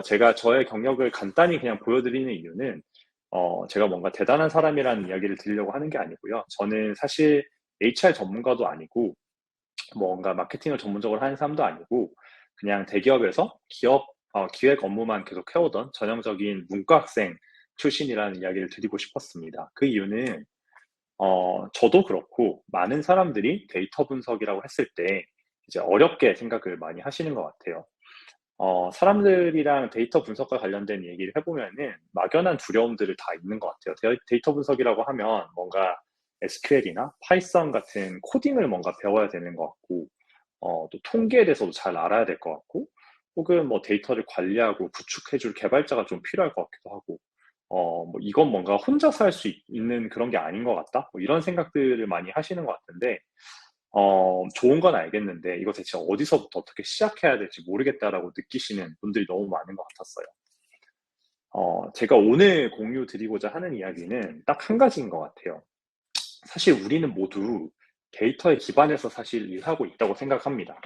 제가 저의 경력을 간단히 그냥 보여드리는 이유는 제가 뭔가 대단한 사람이라는 이야기를 드리려고 하는 게 아니고요. 저는 사실 HR 전문가도 아니고 뭔가 마케팅을 전문적으로 하는 사람도 아니고 그냥 대기업에서 기획 업무만 계속 해오던 전형적인 문과학생 출신이라는 이야기를 드리고 싶었습니다. 그 이유는 저도 그렇고 많은 사람들이 데이터 분석이라고 했을 때 이제 어렵게 생각을 많이 하시는 것 같아요. 사람들이랑 데이터 분석과 관련된 얘기를 해보면은 막연한 두려움들을 다 있는 것 같아요. 데이터 분석이라고 하면 뭔가 SQL이나 파이썬 같은 코딩을 뭔가 배워야 되는 것 같고, 또 통계에 대해서도 잘 알아야 될 것 같고, 혹은 데이터를 관리하고 구축해줄 개발자가 좀 필요할 것 같기도 하고, 이건 뭔가 혼자서 할 수 있는 그런 게 아닌 것 같다? 이런 생각들을 많이 하시는 것 같은데, 좋은 건 알겠는데, 이거 대체 어디서부터 어떻게 시작해야 될지 모르겠다라고 느끼시는 분들이 너무 많은 것 같았어요. 제가 오늘 공유 드리고자 하는 이야기는 딱 한 가지인 것 같아요. 사실 우리는 모두 데이터에 기반해서 사실 일하고 있다고 생각합니다.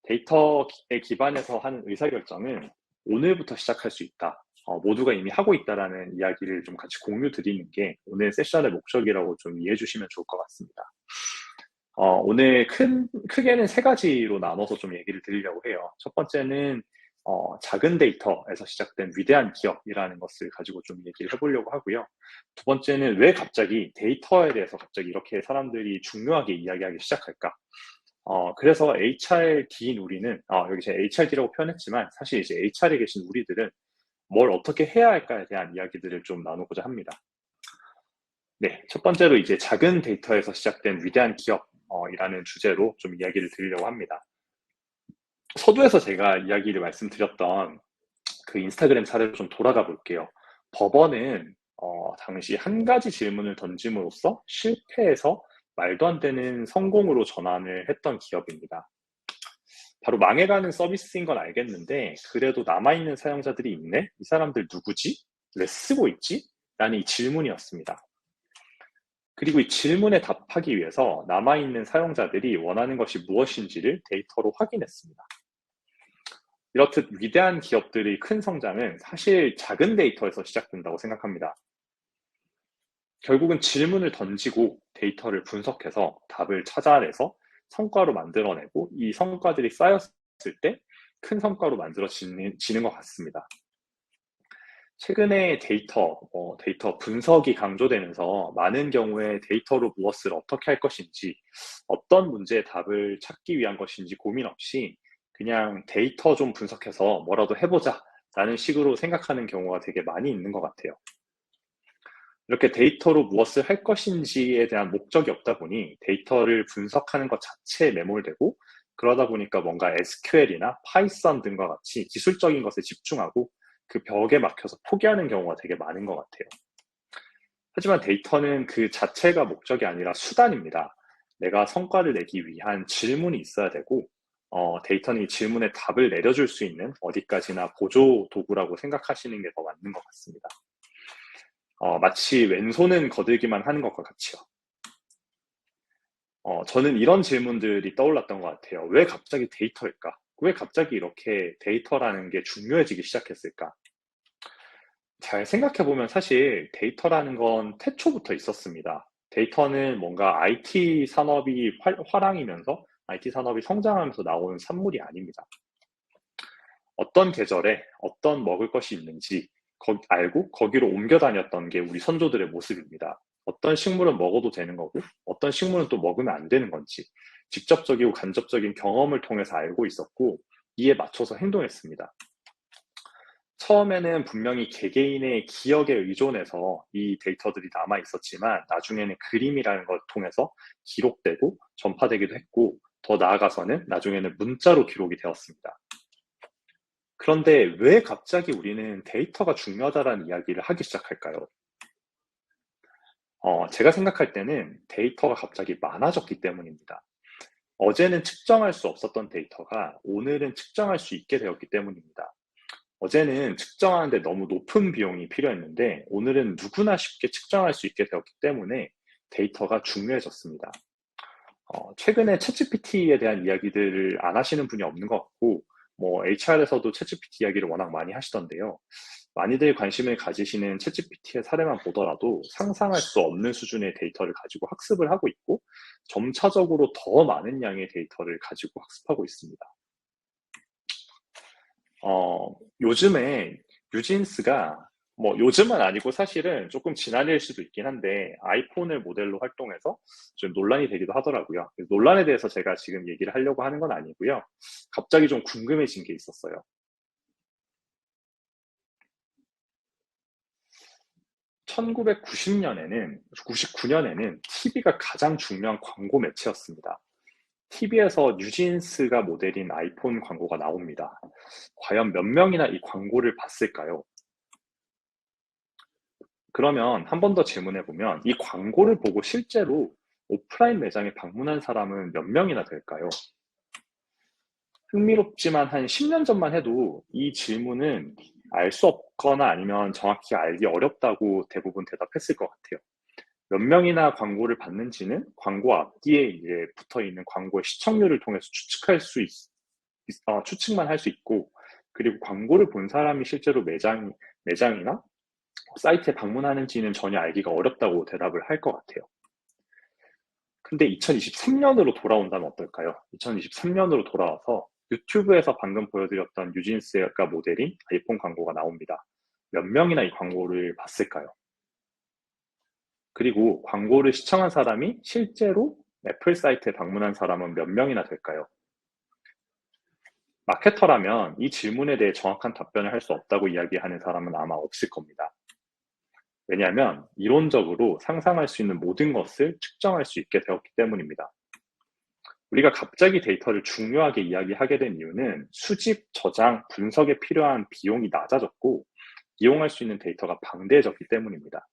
데이터에 기반해서 하는 의사결정은 오늘부터 시작할 수 있다. 모두가 이미 하고 있다라는 이야기를 좀 같이 공유 드리는 게 오늘 세션의 목적이라고 좀 이해해 주시면 좋을 것 같습니다. 오늘 크게는 세 가지로 나눠서 좀 얘기를 드리려고 해요. 첫 번째는 작은 데이터에서 시작된 위대한 기업이라는 것을 가지고 좀 얘기를 해보려고 하고요. 두 번째는 왜 갑자기 데이터에 대해서 갑자기 이렇게 사람들이 중요하게 이야기하기 시작할까? 그래서 HRD인 우리는, 여기 제가 HRD라고 표현했지만 사실 이제 HR에 계신 우리들은 뭘 어떻게 해야 할까에 대한 이야기들을 좀 나누고자 합니다. 네, 첫 번째로 이제 작은 데이터에서 시작된 위대한 기업이라는 주제로 좀 이야기를 드리려고 합니다. 서두에서 제가 이야기를 말씀드렸던 그 인스타그램 사례로 좀 돌아가 볼게요. 법원은 당시 한 가지 질문을 던짐으로써 실패해서 말도 안 되는 성공으로 전환을 했던 기업입니다. 바로 망해가는 서비스인 건 알겠는데 그래도 남아있는 사용자들이 있네? 이 사람들 누구지? 왜 쓰고 있지? 라는 이 질문이었습니다. 그리고 이 질문에 답하기 위해서 남아있는 사용자들이 원하는 것이 무엇인지를 데이터로 확인했습니다. 이렇듯 위대한 기업들의 큰 성장은 사실 작은 데이터에서 시작된다고 생각합니다. 결국은 질문을 던지고 데이터를 분석해서 답을 찾아내서 성과로 만들어내고 이 성과들이 쌓였을 때 큰 성과로 만들어지는 것 같습니다. 최근에 데이터 분석이 강조되면서 많은 경우에 데이터로 무엇을 어떻게 할 것인지, 어떤 문제의 답을 찾기 위한 것인지 고민 없이 그냥 데이터 좀 분석해서 뭐라도 해보자 라는 식으로 생각하는 경우가 되게 많이 있는 것 같아요. 이렇게 데이터로 무엇을 할 것인지에 대한 목적이 없다 보니 데이터를 분석하는 것 자체에 매몰되고 그러다 보니까 뭔가 SQL이나 파이썬 등과 같이 기술적인 것에 집중하고 그 벽에 막혀서 포기하는 경우가 되게 많은 것 같아요. 하지만 데이터는 그 자체가 목적이 아니라 수단입니다. 내가 성과를 내기 위한 질문이 있어야 되고 데이터는 이 질문에 답을 내려줄 수 있는 어디까지나 보조 도구라고 생각하시는 게 더 맞는 것 같습니다. 마치 왼손은 거들기만 하는 것과 같이요. 저는 이런 질문들이 떠올랐던 것 같아요. 왜 갑자기 데이터일까? 왜 갑자기 이렇게 데이터라는 게 중요해지기 시작했을까? 잘 생각해보면 사실 데이터라는 건 태초부터 있었습니다. 데이터는 뭔가 IT 산업이 화랑이면서 IT 산업이 성장하면서 나오는 산물이 아닙니다. 어떤 계절에 어떤 먹을 것이 있는지 알고 거기로 옮겨 다녔던 게 우리 선조들의 모습입니다. 어떤 식물은 먹어도 되는 거고 어떤 식물은 또 먹으면 안 되는 건지 직접적이고 간접적인 경험을 통해서 알고 있었고 이에 맞춰서 행동했습니다. 처음에는 분명히 개개인의 기억에 의존해서 이 데이터들이 남아 있었지만 나중에는 그림이라는 걸 통해서 기록되고 전파되기도 했고 더 나아가서는 나중에는 문자로 기록이 되었습니다. 그런데 왜 갑자기 우리는 데이터가 중요하다는 이야기를 하기 시작할까요? 제가 생각할 때는 데이터가 갑자기 많아졌기 때문입니다. 어제는 측정할 수 없었던 데이터가 오늘은 측정할 수 있게 되었기 때문입니다. 어제는 측정하는데 너무 높은 비용이 필요했는데 오늘은 누구나 쉽게 측정할 수 있게 되었기 때문에 데이터가 중요해졌습니다. 최근에 챗GPT에 대한 이야기들을 안 하시는 분이 없는 것 같고 HR에서도 챗GPT 이야기를 워낙 많이 하시던데요. 많이들 관심을 가지시는 챗GPT의 사례만 보더라도 상상할 수 없는 수준의 데이터를 가지고 학습을 하고 있고 점차적으로 더 많은 양의 데이터를 가지고 학습하고 있습니다. 요즘에 뉴진스가 요즘은 아니고 사실은 조금 지난 일일 수도 있긴 한데 아이폰을 모델로 활동해서 좀 논란이 되기도 하더라고요. 논란에 대해서 제가 지금 얘기를 하려고 하는 건 아니고요. 갑자기 좀 궁금해진 게 있었어요. 1990년에는, 99년에는 TV가 가장 중요한 광고 매체였습니다. TV에서 뉴진스가 모델인 아이폰 광고가 나옵니다. 과연 몇 명이나 이 광고를 봤을까요? 그러면 한 번 더 질문해보면 이 광고를 보고 실제로 오프라인 매장에 방문한 사람은 몇 명이나 될까요? 흥미롭지만 한 10년 전만 해도 이 질문은 알 수 없거나 아니면 정확히 알기 어렵다고 대부분 대답했을 것 같아요. 몇 명이나 광고를 봤는지는 광고 앞뒤에 이제 붙어 있는 광고의 시청률을 통해서 추측만 할 수 있고 그리고 광고를 본 사람이 실제로 매장이나 사이트에 방문하는지는 전혀 알기가 어렵다고 대답을 할 것 같아요. 근데 2023년으로 돌아온다면 어떨까요? 2023년으로 돌아와서 유튜브에서 방금 보여드렸던 뉴진스가 모델인 아이폰 광고가 나옵니다. 몇 명이나 이 광고를 봤을까요? 그리고 광고를 시청한 사람이 실제로 애플 사이트에 방문한 사람은 몇 명이나 될까요? 마케터라면 이 질문에 대해 정확한 답변을 할 수 없다고 이야기하는 사람은 아마 없을 겁니다. 왜냐하면 이론적으로 상상할 수 있는 모든 것을 측정할 수 있게 되었기 때문입니다. 우리가 갑자기 데이터를 중요하게 이야기하게 된 이유는 수집, 저장, 분석에 필요한 비용이 낮아졌고 이용할 수 있는 데이터가 방대해졌기 때문입니다.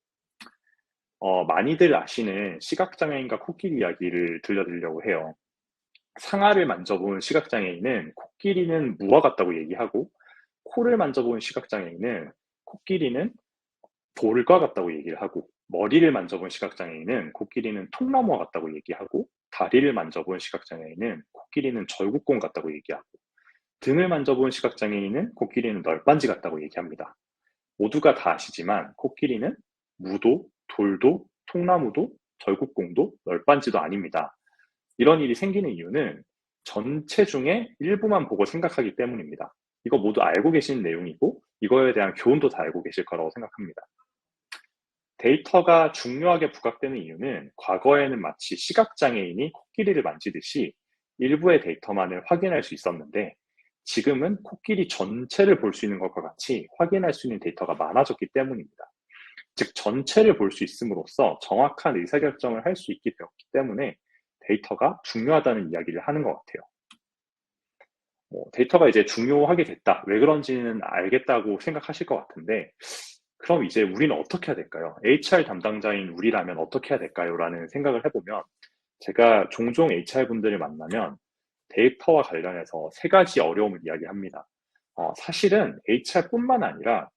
많이들 아시는 시각장애인과 코끼리 이야기를 들려드리려고 해요. 상아를 만져본 시각장애인은 코끼리는 무와 같다고 얘기하고, 코를 만져본 시각장애인은 코끼리는 돌과 같다고 얘기를 하고, 머리를 만져본 시각장애인은 코끼리는 통나무와 같다고 얘기하고, 다리를 만져본 시각장애인은 코끼리는 절구공 같다고 얘기하고, 등을 만져본 시각장애인은 코끼리는 널빤지 같다고 얘기합니다. 모두가 다 아시지만 코끼리는 무도, 돌도, 통나무도, 절구공도, 널빤지도 아닙니다. 이런 일이 생기는 이유는 전체 중에 일부만 보고 생각하기 때문입니다. 이거 모두 알고 계신 내용이고 이거에 대한 교훈도 다 알고 계실 거라고 생각합니다. 데이터가 중요하게 부각되는 이유는 과거에는 마치 시각장애인이 코끼리를 만지듯이 일부의 데이터만을 확인할 수 있었는데 지금은 코끼리 전체를 볼 수 있는 것과 같이 확인할 수 있는 데이터가 많아졌기 때문입니다. 즉 전체를 볼 수 있음으로써 정확한 의사결정을 할 수 있게 되었기 때문에 데이터가 중요하다는 이야기를 하는 것 같아요. 데이터가 이제 중요하게 됐다. 왜 그런지는 알겠다고 생각하실 것 같은데 그럼 이제 우리는 어떻게 해야 될까요? HR 담당자인 우리라면 어떻게 해야 될까요? 라는 생각을 해보면 제가 종종 HR분들을 만나면 데이터와 관련해서 세 가지 어려움을 이야기합니다. 사실은 HR뿐만 아니라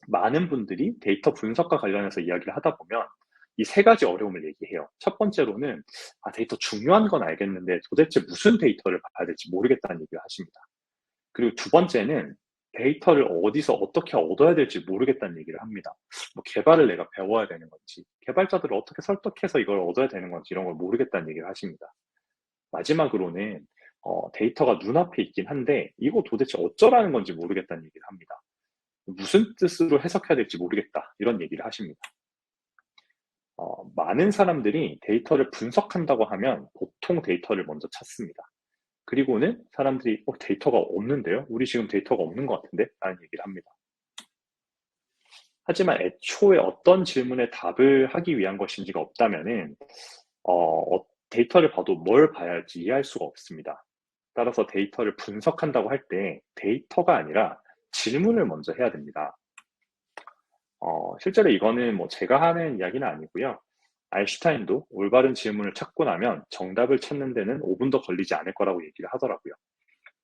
많은 분들이 데이터 분석과 관련해서 이야기를 하다 보면 이 세 가지 어려움을 얘기해요. 첫 번째로는 데이터 중요한 건 알겠는데 도대체 무슨 데이터를 봐야 될지 모르겠다는 얘기를 하십니다. 그리고 두 번째는 데이터를 어디서 어떻게 얻어야 될지 모르겠다는 얘기를 합니다. 개발을 내가 배워야 되는 건지, 개발자들을 어떻게 설득해서 이걸 얻어야 되는 건지 이런 걸 모르겠다는 얘기를 하십니다. 마지막으로는 데이터가 눈앞에 있긴 한데 이거 도대체 어쩌라는 건지 모르겠다는 얘기를 합니다. 무슨 뜻으로 해석해야 될지 모르겠다 이런 얘기를 하십니다. 많은 사람들이 데이터를 분석한다고 하면 보통 데이터를 먼저 찾습니다. 그리고는 사람들이 데이터가 없는데요? 우리 지금 데이터가 없는 것 같은데? 라는 얘기를 합니다. 하지만 애초에 어떤 질문에 답을 하기 위한 것인지가 없다면은 데이터를 봐도 뭘 봐야 할지 이해할 수가 없습니다. 따라서 데이터를 분석한다고 할 때 데이터가 아니라 질문을 먼저 해야 됩니다. 실제로 이거는 제가 하는 이야기는 아니고요. 아인슈타인도 올바른 질문을 찾고 나면 정답을 찾는 데는 5분도 걸리지 않을 거라고 얘기를 하더라고요.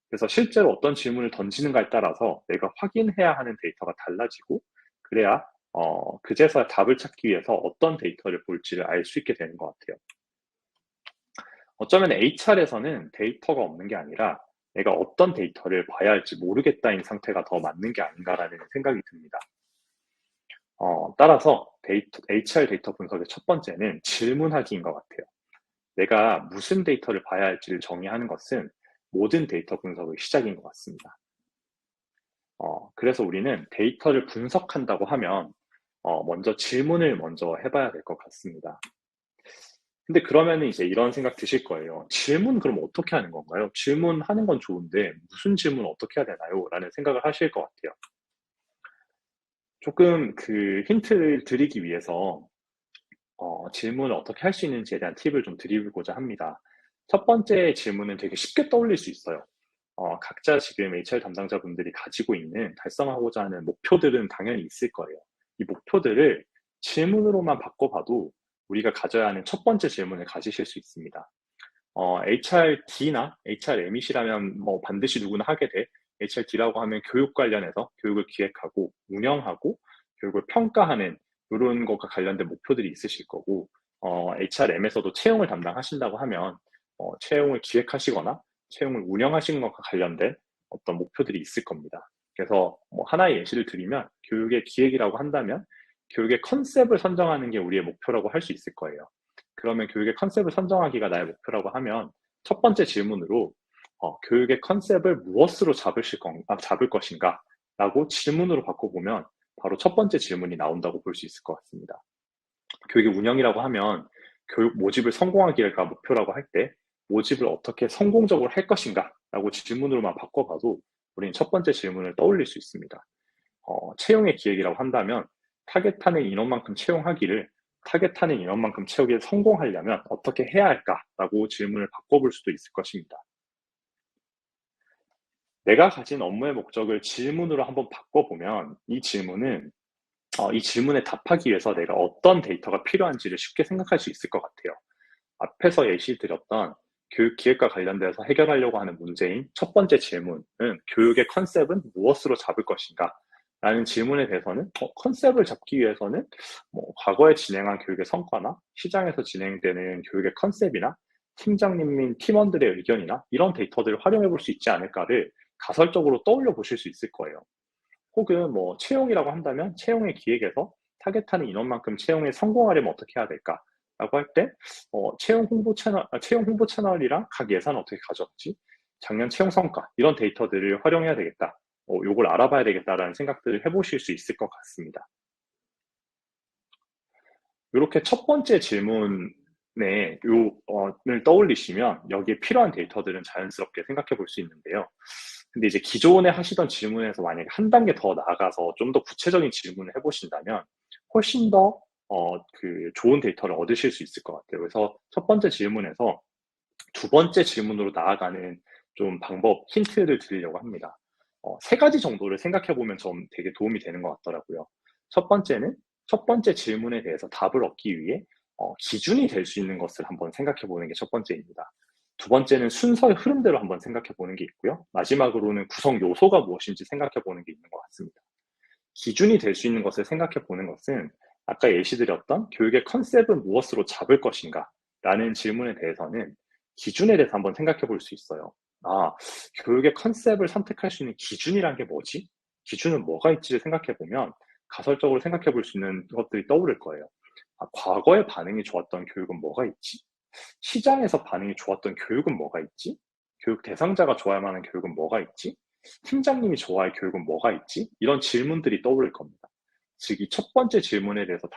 그래서 실제로 어떤 질문을 던지는가에 따라서 내가 확인해야 하는 데이터가 달라지고 그래야 그제서야 답을 찾기 위해서 어떤 데이터를 볼지를 알 수 있게 되는 것 같아요. 어쩌면 HR에서는 데이터가 없는 게 아니라 내가 어떤 데이터를 봐야 할지 모르겠다인 상태가 더 맞는 게 아닌가라는 생각이 듭니다. 따라서 HR 데이터 분석의 첫 번째는 질문하기인 것 같아요. 내가 무슨 데이터를 봐야 할지를 정의하는 것은 모든 데이터 분석의 시작인 것 같습니다. 그래서 우리는 데이터를 분석한다고 하면 먼저 질문을 먼저 해봐야 될 것 같습니다. 근데 그러면은 이제 이런 생각 드실 거예요. 질문 그럼 어떻게 하는 건가요? 질문하는 건 좋은데 무슨 질문 어떻게 해야 되나요? 라는 생각을 하실 것 같아요. 조금 그 힌트를 드리기 위해서 질문을 어떻게 할 수 있는지에 대한 팁을 좀 드리고자 합니다. 첫 번째 질문은 되게 쉽게 떠올릴 수 있어요. 각자 지금 HR 담당자분들이 가지고 있는 달성하고자 하는 목표들은 당연히 있을 거예요. 이 목표들을 질문으로만 바꿔봐도 우리가 가져야 하는 첫 번째 질문을 가지실 수 있습니다. HRD나 HRM이시라면 반드시 누구나 하게 돼. HRD라고 하면 교육 관련해서 교육을 기획하고 운영하고 교육을 평가하는 이런 것과 관련된 목표들이 있으실 거고 HRM에서도 채용을 담당하신다고 하면 채용을 기획하시거나 채용을 운영하시는 것과 관련된 어떤 목표들이 있을 겁니다. 그래서 뭐 하나의 예시를 드리면 교육의 기획이라고 한다면 교육의 컨셉을 선정하는 게 우리의 목표라고 할 수 있을 거예요. 그러면 교육의 컨셉을 선정하기가 나의 목표라고 하면 첫 번째 질문으로 교육의 컨셉을 무엇으로 잡을 것인가? 라고 질문으로 바꿔보면 바로 첫 번째 질문이 나온다고 볼 수 있을 것 같습니다. 교육의 운영이라고 하면 교육 모집을 성공하기가 목표라고 할 때 모집을 어떻게 성공적으로 할 것인가? 라고 질문으로만 바꿔봐도 우리는 첫 번째 질문을 떠올릴 수 있습니다. 채용의 기획이라고 한다면 타겟하는 인원만큼 채용하기를 타겟하는 인원만큼 채우기에 성공하려면 어떻게 해야 할까라고 질문을 바꿔볼 수도 있을 것입니다. 내가 가진 업무의 목적을 질문으로 한번 바꿔보면 이 질문에 답하기 위해서 내가 어떤 데이터가 필요한지를 쉽게 생각할 수 있을 것 같아요. 앞에서 예시 드렸던 교육 기획과 관련돼서 해결하려고 하는 문제인 첫 번째 질문은 교육의 컨셉은 무엇으로 잡을 것인가? 라는 질문에 대해서는 컨셉을 잡기 위해서는 과거에 진행한 교육의 성과나 시장에서 진행되는 교육의 컨셉이나 팀장님 및 팀원들의 의견이나 이런 데이터들을 활용해 볼 수 있지 않을까를 가설적으로 떠올려 보실 수 있을 거예요. 혹은 채용이라고 한다면 채용의 기획에서 타겟하는 인원만큼 채용에 성공하려면 어떻게 해야 될까? 라고 할 때, 채용 홍보 채널이랑 각 예산을 어떻게 가져왔지? 작년 채용 성과, 이런 데이터들을 활용해야 되겠다. 요걸 알아봐야 되겠다라는 생각들을 해보실 수 있을 것 같습니다. 이렇게 첫 번째 질문에 를 떠올리시면 여기에 필요한 데이터들은 자연스럽게 생각해 볼 수 있는데요. 근데 이제 기존에 하시던 질문에서 만약에 한 단계 더 나아가서 좀 더 구체적인 질문을 해보신다면 훨씬 더 좋은 데이터를 얻으실 수 있을 것 같아요. 그래서 첫 번째 질문에서 두 번째 질문으로 나아가는 좀 방법, 힌트를 드리려고 합니다. 세 가지 정도를 생각해 보면 좀 되게 도움이 되는 것 같더라고요. 첫 번째는 첫 번째 질문에 대해서 답을 얻기 위해 기준이 될 수 있는 것을 한번 생각해 보는 게 첫 번째입니다. 두 번째는 순서의 흐름대로 한번 생각해 보는 게 있고요. 마지막으로는 구성 요소가 무엇인지 생각해 보는 게 있는 것 같습니다. 기준이 될 수 있는 것을 생각해 보는 것은 아까 예시드렸던 교육의 컨셉은 무엇으로 잡을 것인가? 라는 질문에 대해서는 기준에 대해서 한번 생각해 볼 수 있어요. 교육의 컨셉을 선택할 수 있는 기준이란 게 뭐지? 기준은 뭐가 있지를 생각해 보면 가설적으로 생각해 볼 수 있는 것들이 떠오를 거예요. 과거에 반응이 좋았던 교육은 뭐가 있지? 시장에서 반응이 좋았던 교육은 뭐가 있지? 교육 대상자가 좋아할 만한 교육은 뭐가 있지? 팀장님이 좋아할 교육은 뭐가 있지? 이런 질문들이 떠오를 겁니다. 즉, 이 첫 번째 질문에 대해서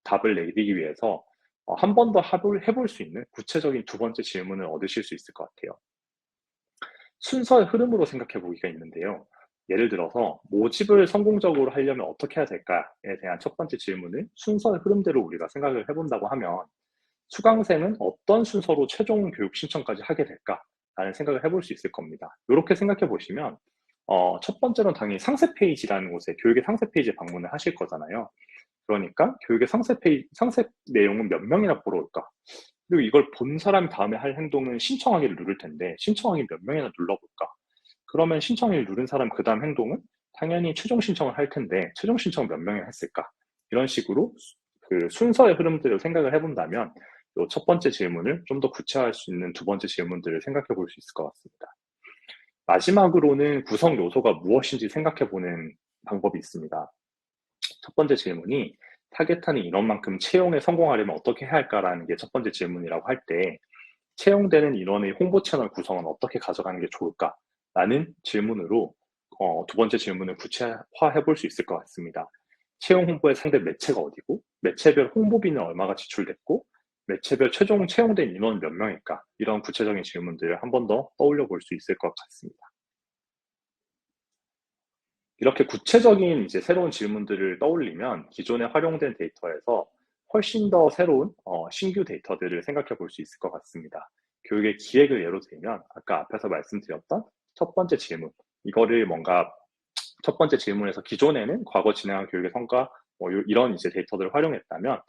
답을 내리기 위해서 한 번 더 해볼 수 있는 구체적인 두 번째 질문을 얻으실 수 있을 것 같아요. 순서의 흐름으로 생각해 보기가 있는데요. 예를 들어서 모집을 성공적으로 하려면 어떻게 해야 될까에 대한 첫 번째 질문을 순서의 흐름대로 우리가 생각을 해본다고 하면 수강생은 어떤 순서로 최종 교육 신청까지 하게 될까라는 생각을 해볼 수 있을 겁니다. 이렇게 생각해 보시면 첫 번째로는 당연히 상세 페이지라는 곳에 교육의 상세 페이지에 방문을 하실 거잖아요. 그러니까 교육의 상세 내용은 몇 명이나 보러 올까? 그리고 이걸 본 사람이 다음에 할 행동은 신청하기를 누를 텐데 신청하기 몇 명이나 눌러볼까? 그러면 신청을 누른 사람 그 다음 행동은 당연히 최종 신청을 할 텐데 최종 신청 몇 명이 했을까? 이런 식으로 그 순서의 흐름들을 생각을 해본다면 이 첫 번째 질문을 좀 더 구체화할 수 있는 두 번째 질문들을 생각해 볼 수 있을 것 같습니다. 마지막으로는 구성 요소가 무엇인지 생각해 보는 방법이 있습니다. 첫 번째 질문이 타겟하는 인원만큼 채용에 성공하려면 어떻게 해야 할까라는 게 첫 번째 질문이라고 할 때 채용되는 인원의 홍보 채널 구성은 어떻게 가져가는 게 좋을까라는 질문으로 두 번째 질문을 구체화해 볼 수 있을 것 같습니다. 채용 홍보의 상대 매체가 어디고 매체별 홍보비는 얼마가 지출됐고 매체별 최종 채용된 인원은 몇 명일까? 이런 구체적인 질문들을 한 번 더 떠올려 볼 수 있을 것 같습니다. 이렇게 구체적인 이제 새로운 질문들을 떠올리면 기존에 활용된 데이터에서 훨씬 더 새로운 신규 데이터들을 생각해 볼 수 있을 것 같습니다. 교육의 기획을 예로 들면 아까 앞에서 말씀드렸던 첫 번째 질문, 이거를 뭔가 첫 번째 질문에서 기존에는 과거 진행한 교육의 성과 이런 이제 데이터들을 활용했다면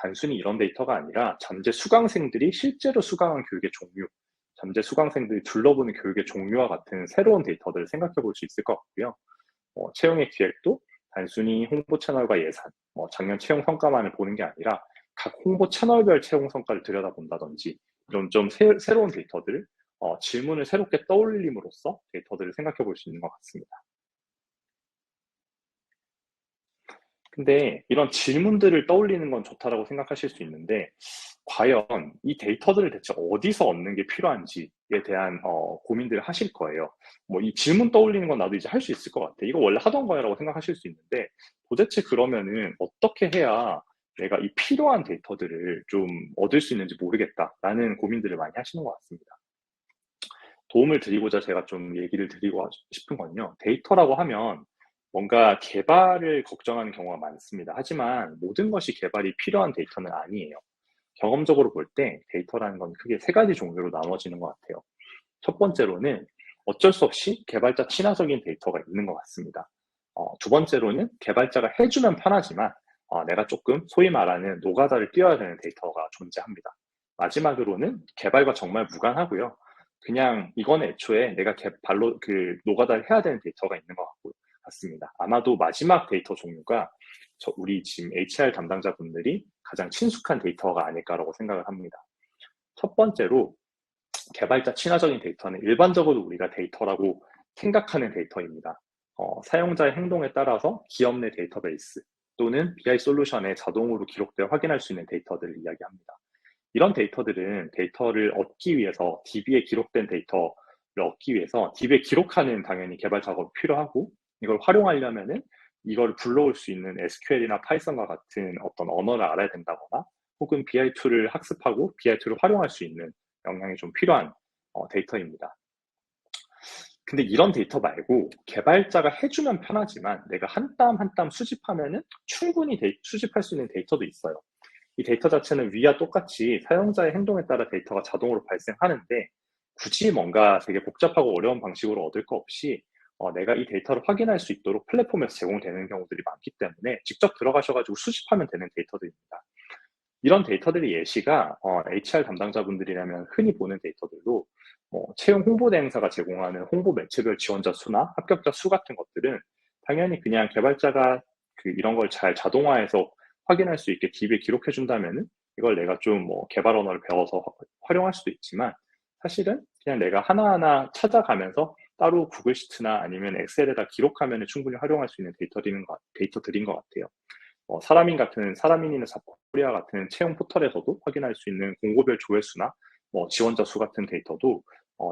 단순히 이런 데이터가 아니라 잠재 수강생들이 실제로 수강한 교육의 종류, 잠재 수강생들이 둘러보는 교육의 종류와 같은 새로운 데이터들을 생각해 볼 수 있을 것 같고요. 채용의 기획도 단순히 홍보 채널과 예산, 작년 채용 성과만을 보는 게 아니라 각 홍보 채널별 채용 성과를 들여다본다든지 이런 좀 새로운 데이터들을 질문을 새롭게 떠올림으로써 데이터들을 생각해 볼 수 있는 것 같습니다. 근데 이런 질문들을 떠올리는 건 좋다라고 생각하실 수 있는데, 과연 이 데이터들을 대체 어디서 얻는 게 필요한지에 대한 고민들을 하실 거예요. 뭐 이 질문 떠올리는 건 나도 이제 할 수 있을 것 같아. 이거 원래 하던 거야라고 생각하실 수 있는데, 도대체 그러면은 어떻게 해야 내가 이 필요한 데이터들을 좀 얻을 수 있는지 모르겠다라는 고민들을 많이 하시는 것 같습니다. 도움을 드리고자 제가 좀 얘기를 드리고 싶은 건요. 데이터라고 하면 뭔가 개발을 걱정하는 경우가 많습니다. 하지만 모든 것이 개발이 필요한 데이터는 아니에요. 경험적으로 볼 때 데이터라는 건 크게 세 가지 종류로 나눠지는 것 같아요. 첫 번째로는 어쩔 수 없이 개발자 친화적인 데이터가 있는 것 같습니다. 두 번째로는 개발자가 해주면 편하지만 내가 조금 소위 말하는 노가다를 뛰어야 되는 데이터가 존재합니다. 마지막으로는 개발과 정말 무관하고요. 그냥 이건 애초에 내가 발로 노가다를 해야 되는 데이터가 있는 것 같습니다. 아마도 마지막 데이터 종류가 우리 지금 HR 담당자분들이 가장 친숙한 데이터가 아닐까라고 생각을 합니다. 첫 번째로 개발자 친화적인 데이터는 일반적으로 우리가 데이터라고 생각하는 데이터입니다. 사용자의 행동에 따라서 기업 내 데이터베이스 또는 BI 솔루션에 자동으로 기록되어 확인할 수 있는 데이터들을 이야기합니다. 이런 데이터들은 데이터를 얻기 위해서 DB에 기록된 데이터를 얻기 위해서 DB에 기록하는 당연히 개발 작업이 필요하고, 이걸 활용하려면은 이걸 불러올 수 있는 SQL이나 파이썬과 같은 어떤 언어를 알아야 된다거나, 혹은 BI 툴을 학습하고 BI 툴을 활용할 수 있는 역량이 좀 필요한 데이터입니다. 근데 이런 데이터 말고 개발자가 해주면 편하지만 내가 한 땀 한 땀 수집하면은 충분히 수집할 수 있는 데이터도 있어요. 이 데이터 자체는 위와 똑같이 사용자의 행동에 따라 데이터가 자동으로 발생하는데, 굳이 뭔가 되게 복잡하고 어려운 방식으로 얻을 거 없이 내가 이 데이터를 확인할 수 있도록 플랫폼에서 제공되는 경우들이 많기 때문에 직접 들어가셔가지고 수집하면 되는 데이터들입니다. 이런 데이터들의 예시가 HR 담당자분들이라면 흔히 보는 데이터들로, 채용 홍보대 행사가 제공하는 홍보 매체별 지원자 수나 합격자 수 같은 것들은 당연히 그냥 개발자가 이런 걸 잘 자동화해서 확인할 수 있게 DB에 기록해 준다면은 이걸 내가 좀 개발 언어를 배워서 활용할 수도 있지만, 사실은 그냥 내가 하나하나 찾아가면서 따로 구글 시트나 아니면 엑셀에다 기록하면 충분히 활용할 수 있는 데이터들인 것 같아요. 사람인이나 잡코리아 같은 채용 포털에서도 확인할 수 있는 공고별 조회수나 지원자 수 같은 데이터도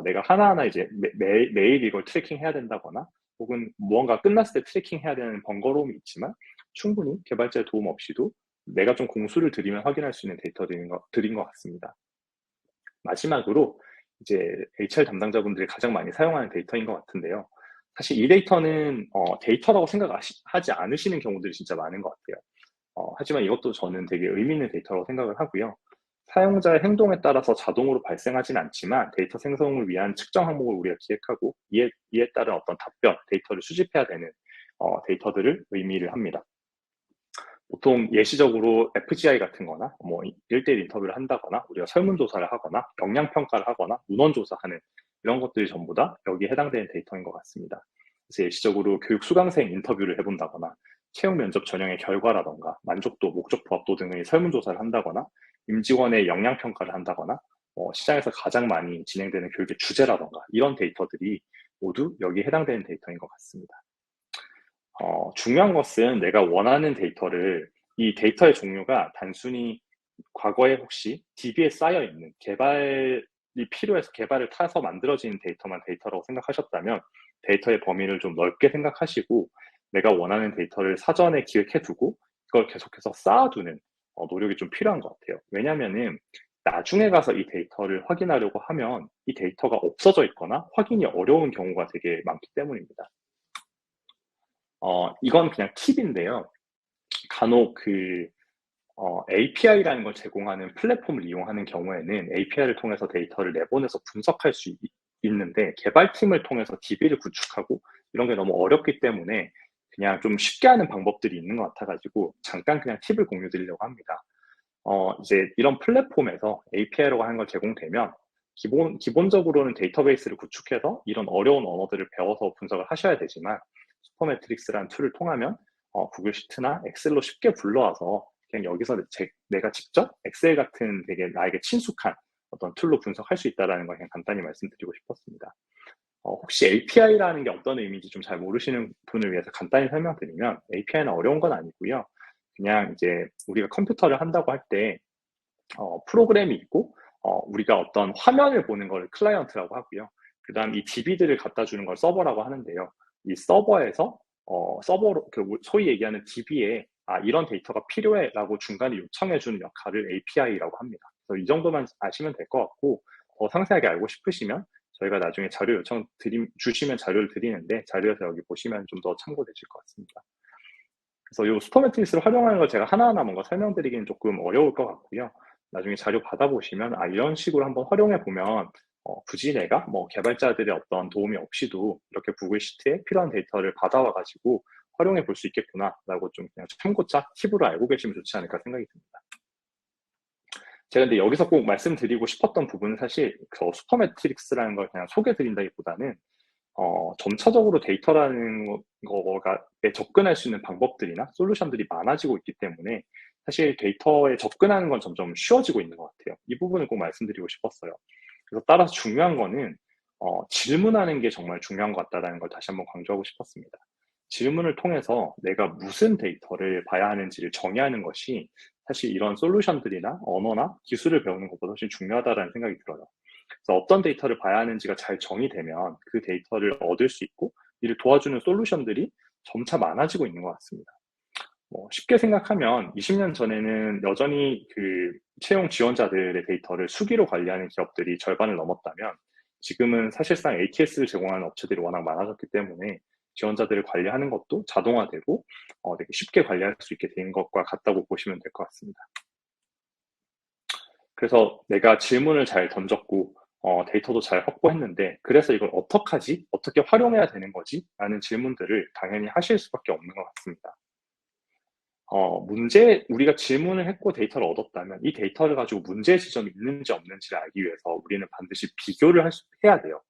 내가 하나하나 이제 매일 이걸 트래킹해야 된다거나, 혹은 무언가 끝났을 때 트래킹해야 되는 번거로움이 있지만 충분히 개발자의 도움 없이도 내가 좀 공수를 들이면 확인할 수 있는 데이터들인 것 같습니다. 마지막으로 이제 HR 담당자분들이 가장 많이 사용하는 데이터인 것 같은데요. 사실 이 데이터는 데이터라고 생각하지 않으시는 경우들이 진짜 많은 것 같아요. 하지만 이것도 저는 되게 의미 있는 데이터라고 생각을 하고요. 사용자의 행동에 따라서 자동으로 발생하진 않지만 데이터 생성을 위한 측정 항목을 우리가 기획하고 이에 따른 어떤 답변, 데이터를 수집해야 되는 데이터들을 의미를 합니다. 보통 예시적으로 FGI 같은 거나 1대1 인터뷰를 한다거나 우리가 설문조사를 하거나 역량평가를 하거나 문헌조사하는 이런 것들이 전부 다 여기에 해당되는 데이터인 것 같습니다. 그래서 예시적으로 교육 수강생 인터뷰를 해본다거나 채용 면접 전형의 결과라던가 만족도, 목적 부합도 등의 설문조사를 한다거나 임직원의 역량평가를 한다거나 시장에서 가장 많이 진행되는 교육의 주제라던가 이런 데이터들이 모두 여기에 해당되는 데이터인 것 같습니다. 중요한 것은 내가 원하는 데이터를, 이 데이터의 종류가 단순히 과거에 혹시 DB에 쌓여있는 개발이 필요해서 개발을 타서 만들어진 데이터만 데이터라고 생각하셨다면 데이터의 범위를 좀 넓게 생각하시고 내가 원하는 데이터를 사전에 기획해두고 그걸 계속해서 쌓아두는 노력이 좀 필요한 것 같아요. 왜냐면은 나중에 가서 이 데이터를 확인하려고 하면 이 데이터가 없어져 있거나 확인이 어려운 경우가 되게 많기 때문입니다. 이건 그냥 팁인데요. 간혹 API라는 걸 제공하는 플랫폼을 이용하는 경우에는 API를 통해서 데이터를 내보내서 분석할 수 있는데 개발팀을 통해서 DB를 구축하고 이런 게 너무 어렵기 때문에 그냥 좀 쉽게 하는 방법들이 있는 것 같아가지고 잠깐 그냥 팁을 공유 드리려고 합니다. 이제 이런 플랫폼에서 API라고 하는 걸 제공되면 기본적으로는 데이터베이스를 구축해서 이런 어려운 언어들을 배워서 분석을 하셔야 되지만 슈퍼매트릭스라는 툴을 통하면 구글 시트나 엑셀로 쉽게 불러와서 그냥 여기서 내가 직접 엑셀 같은 되게 나에게 친숙한 어떤 툴로 분석할 수 있다라는 걸 그냥 간단히 말씀드리고 싶었습니다. 혹시 API라는 게 어떤 의미인지 좀 잘 모르시는 분을 위해서 간단히 설명드리면 API는 어려운 건 아니고요. 그냥 이제 우리가 컴퓨터를 한다고 할 때 프로그램이 있고 우리가 어떤 화면을 보는 걸 클라이언트라고 하고요. 그다음 이 DB들을 갖다 주는 걸 서버라고 하는데요. 이 서버에서 서버로 소위 얘기하는 DB에 이런 데이터가 필요해라고 중간에 요청해 주는 역할을 API라고 합니다. 그래서 이 정도만 아시면 될 것 같고 더 상세하게 알고 싶으시면 저희가 나중에 자료 요청 주시면 자료를 드리는데 자료에서 여기 보시면 좀 더 참고되실 것 같습니다. 그래서 이 슈퍼매트릭스를 활용하는 걸 제가 하나하나 뭔가 설명드리기는 조금 어려울 것 같고요. 나중에 자료 받아보시면 이런 식으로 한번 활용해 보면 굳이 내가 뭐 개발자들의 어떤 도움이 없이도 이렇게 구글 시트에 필요한 데이터를 받아와 가지고 활용해 볼 수 있겠구나라고 좀 그냥 참고자 팁으로 알고 계시면 좋지 않을까 생각이 듭니다. 제가 근데 여기서 꼭 말씀드리고 싶었던 부분은 사실 그 슈퍼매트릭스라는 걸 그냥 소개드린다기보다는 점차적으로 데이터라는 거가 접근할 수 있는 방법들이나 솔루션들이 많아지고 있기 때문에 사실 데이터에 접근하는 건 점점 쉬워지고 있는 것 같아요. 이 부분을 꼭 말씀드리고 싶었어요. 그래서 따라서 중요한 거는 질문하는 게 정말 중요한 것 같다는 걸 다시 한번 강조하고 싶었습니다. 질문을 통해서 내가 무슨 데이터를 봐야 하는지를 정의하는 것이 사실 이런 솔루션들이나 언어나 기술을 배우는 것보다 훨씬 중요하다는 생각이 들어요. 그래서 어떤 데이터를 봐야 하는지가 잘 정의되면 그 데이터를 얻을 수 있고 이를 도와주는 솔루션들이 점차 많아지고 있는 것 같습니다. 쉽게 생각하면 20년 전에는 여전히 그 채용 지원자들의 데이터를 수기로 관리하는 기업들이 절반을 넘었다면 지금은 사실상 ATS를 제공하는 업체들이 워낙 많아졌기 때문에 지원자들을 관리하는 것도 자동화되고 되게 쉽게 관리할 수 있게 된 것과 같다고 보시면 될 것 같습니다. 그래서 내가 질문을 잘 던졌고 데이터도 잘 확보했는데 그래서 이걸 어떡하지? 어떻게 활용해야 되는 거지? 라는 질문들을 당연히 하실 수밖에 없는 것 같습니다. 우리가 질문을 했고 데이터를 얻었다면 이 데이터를 가지고 문제 지점이 있는지 없는지를 알기 위해서 우리는 반드시 비교를 해야 돼요.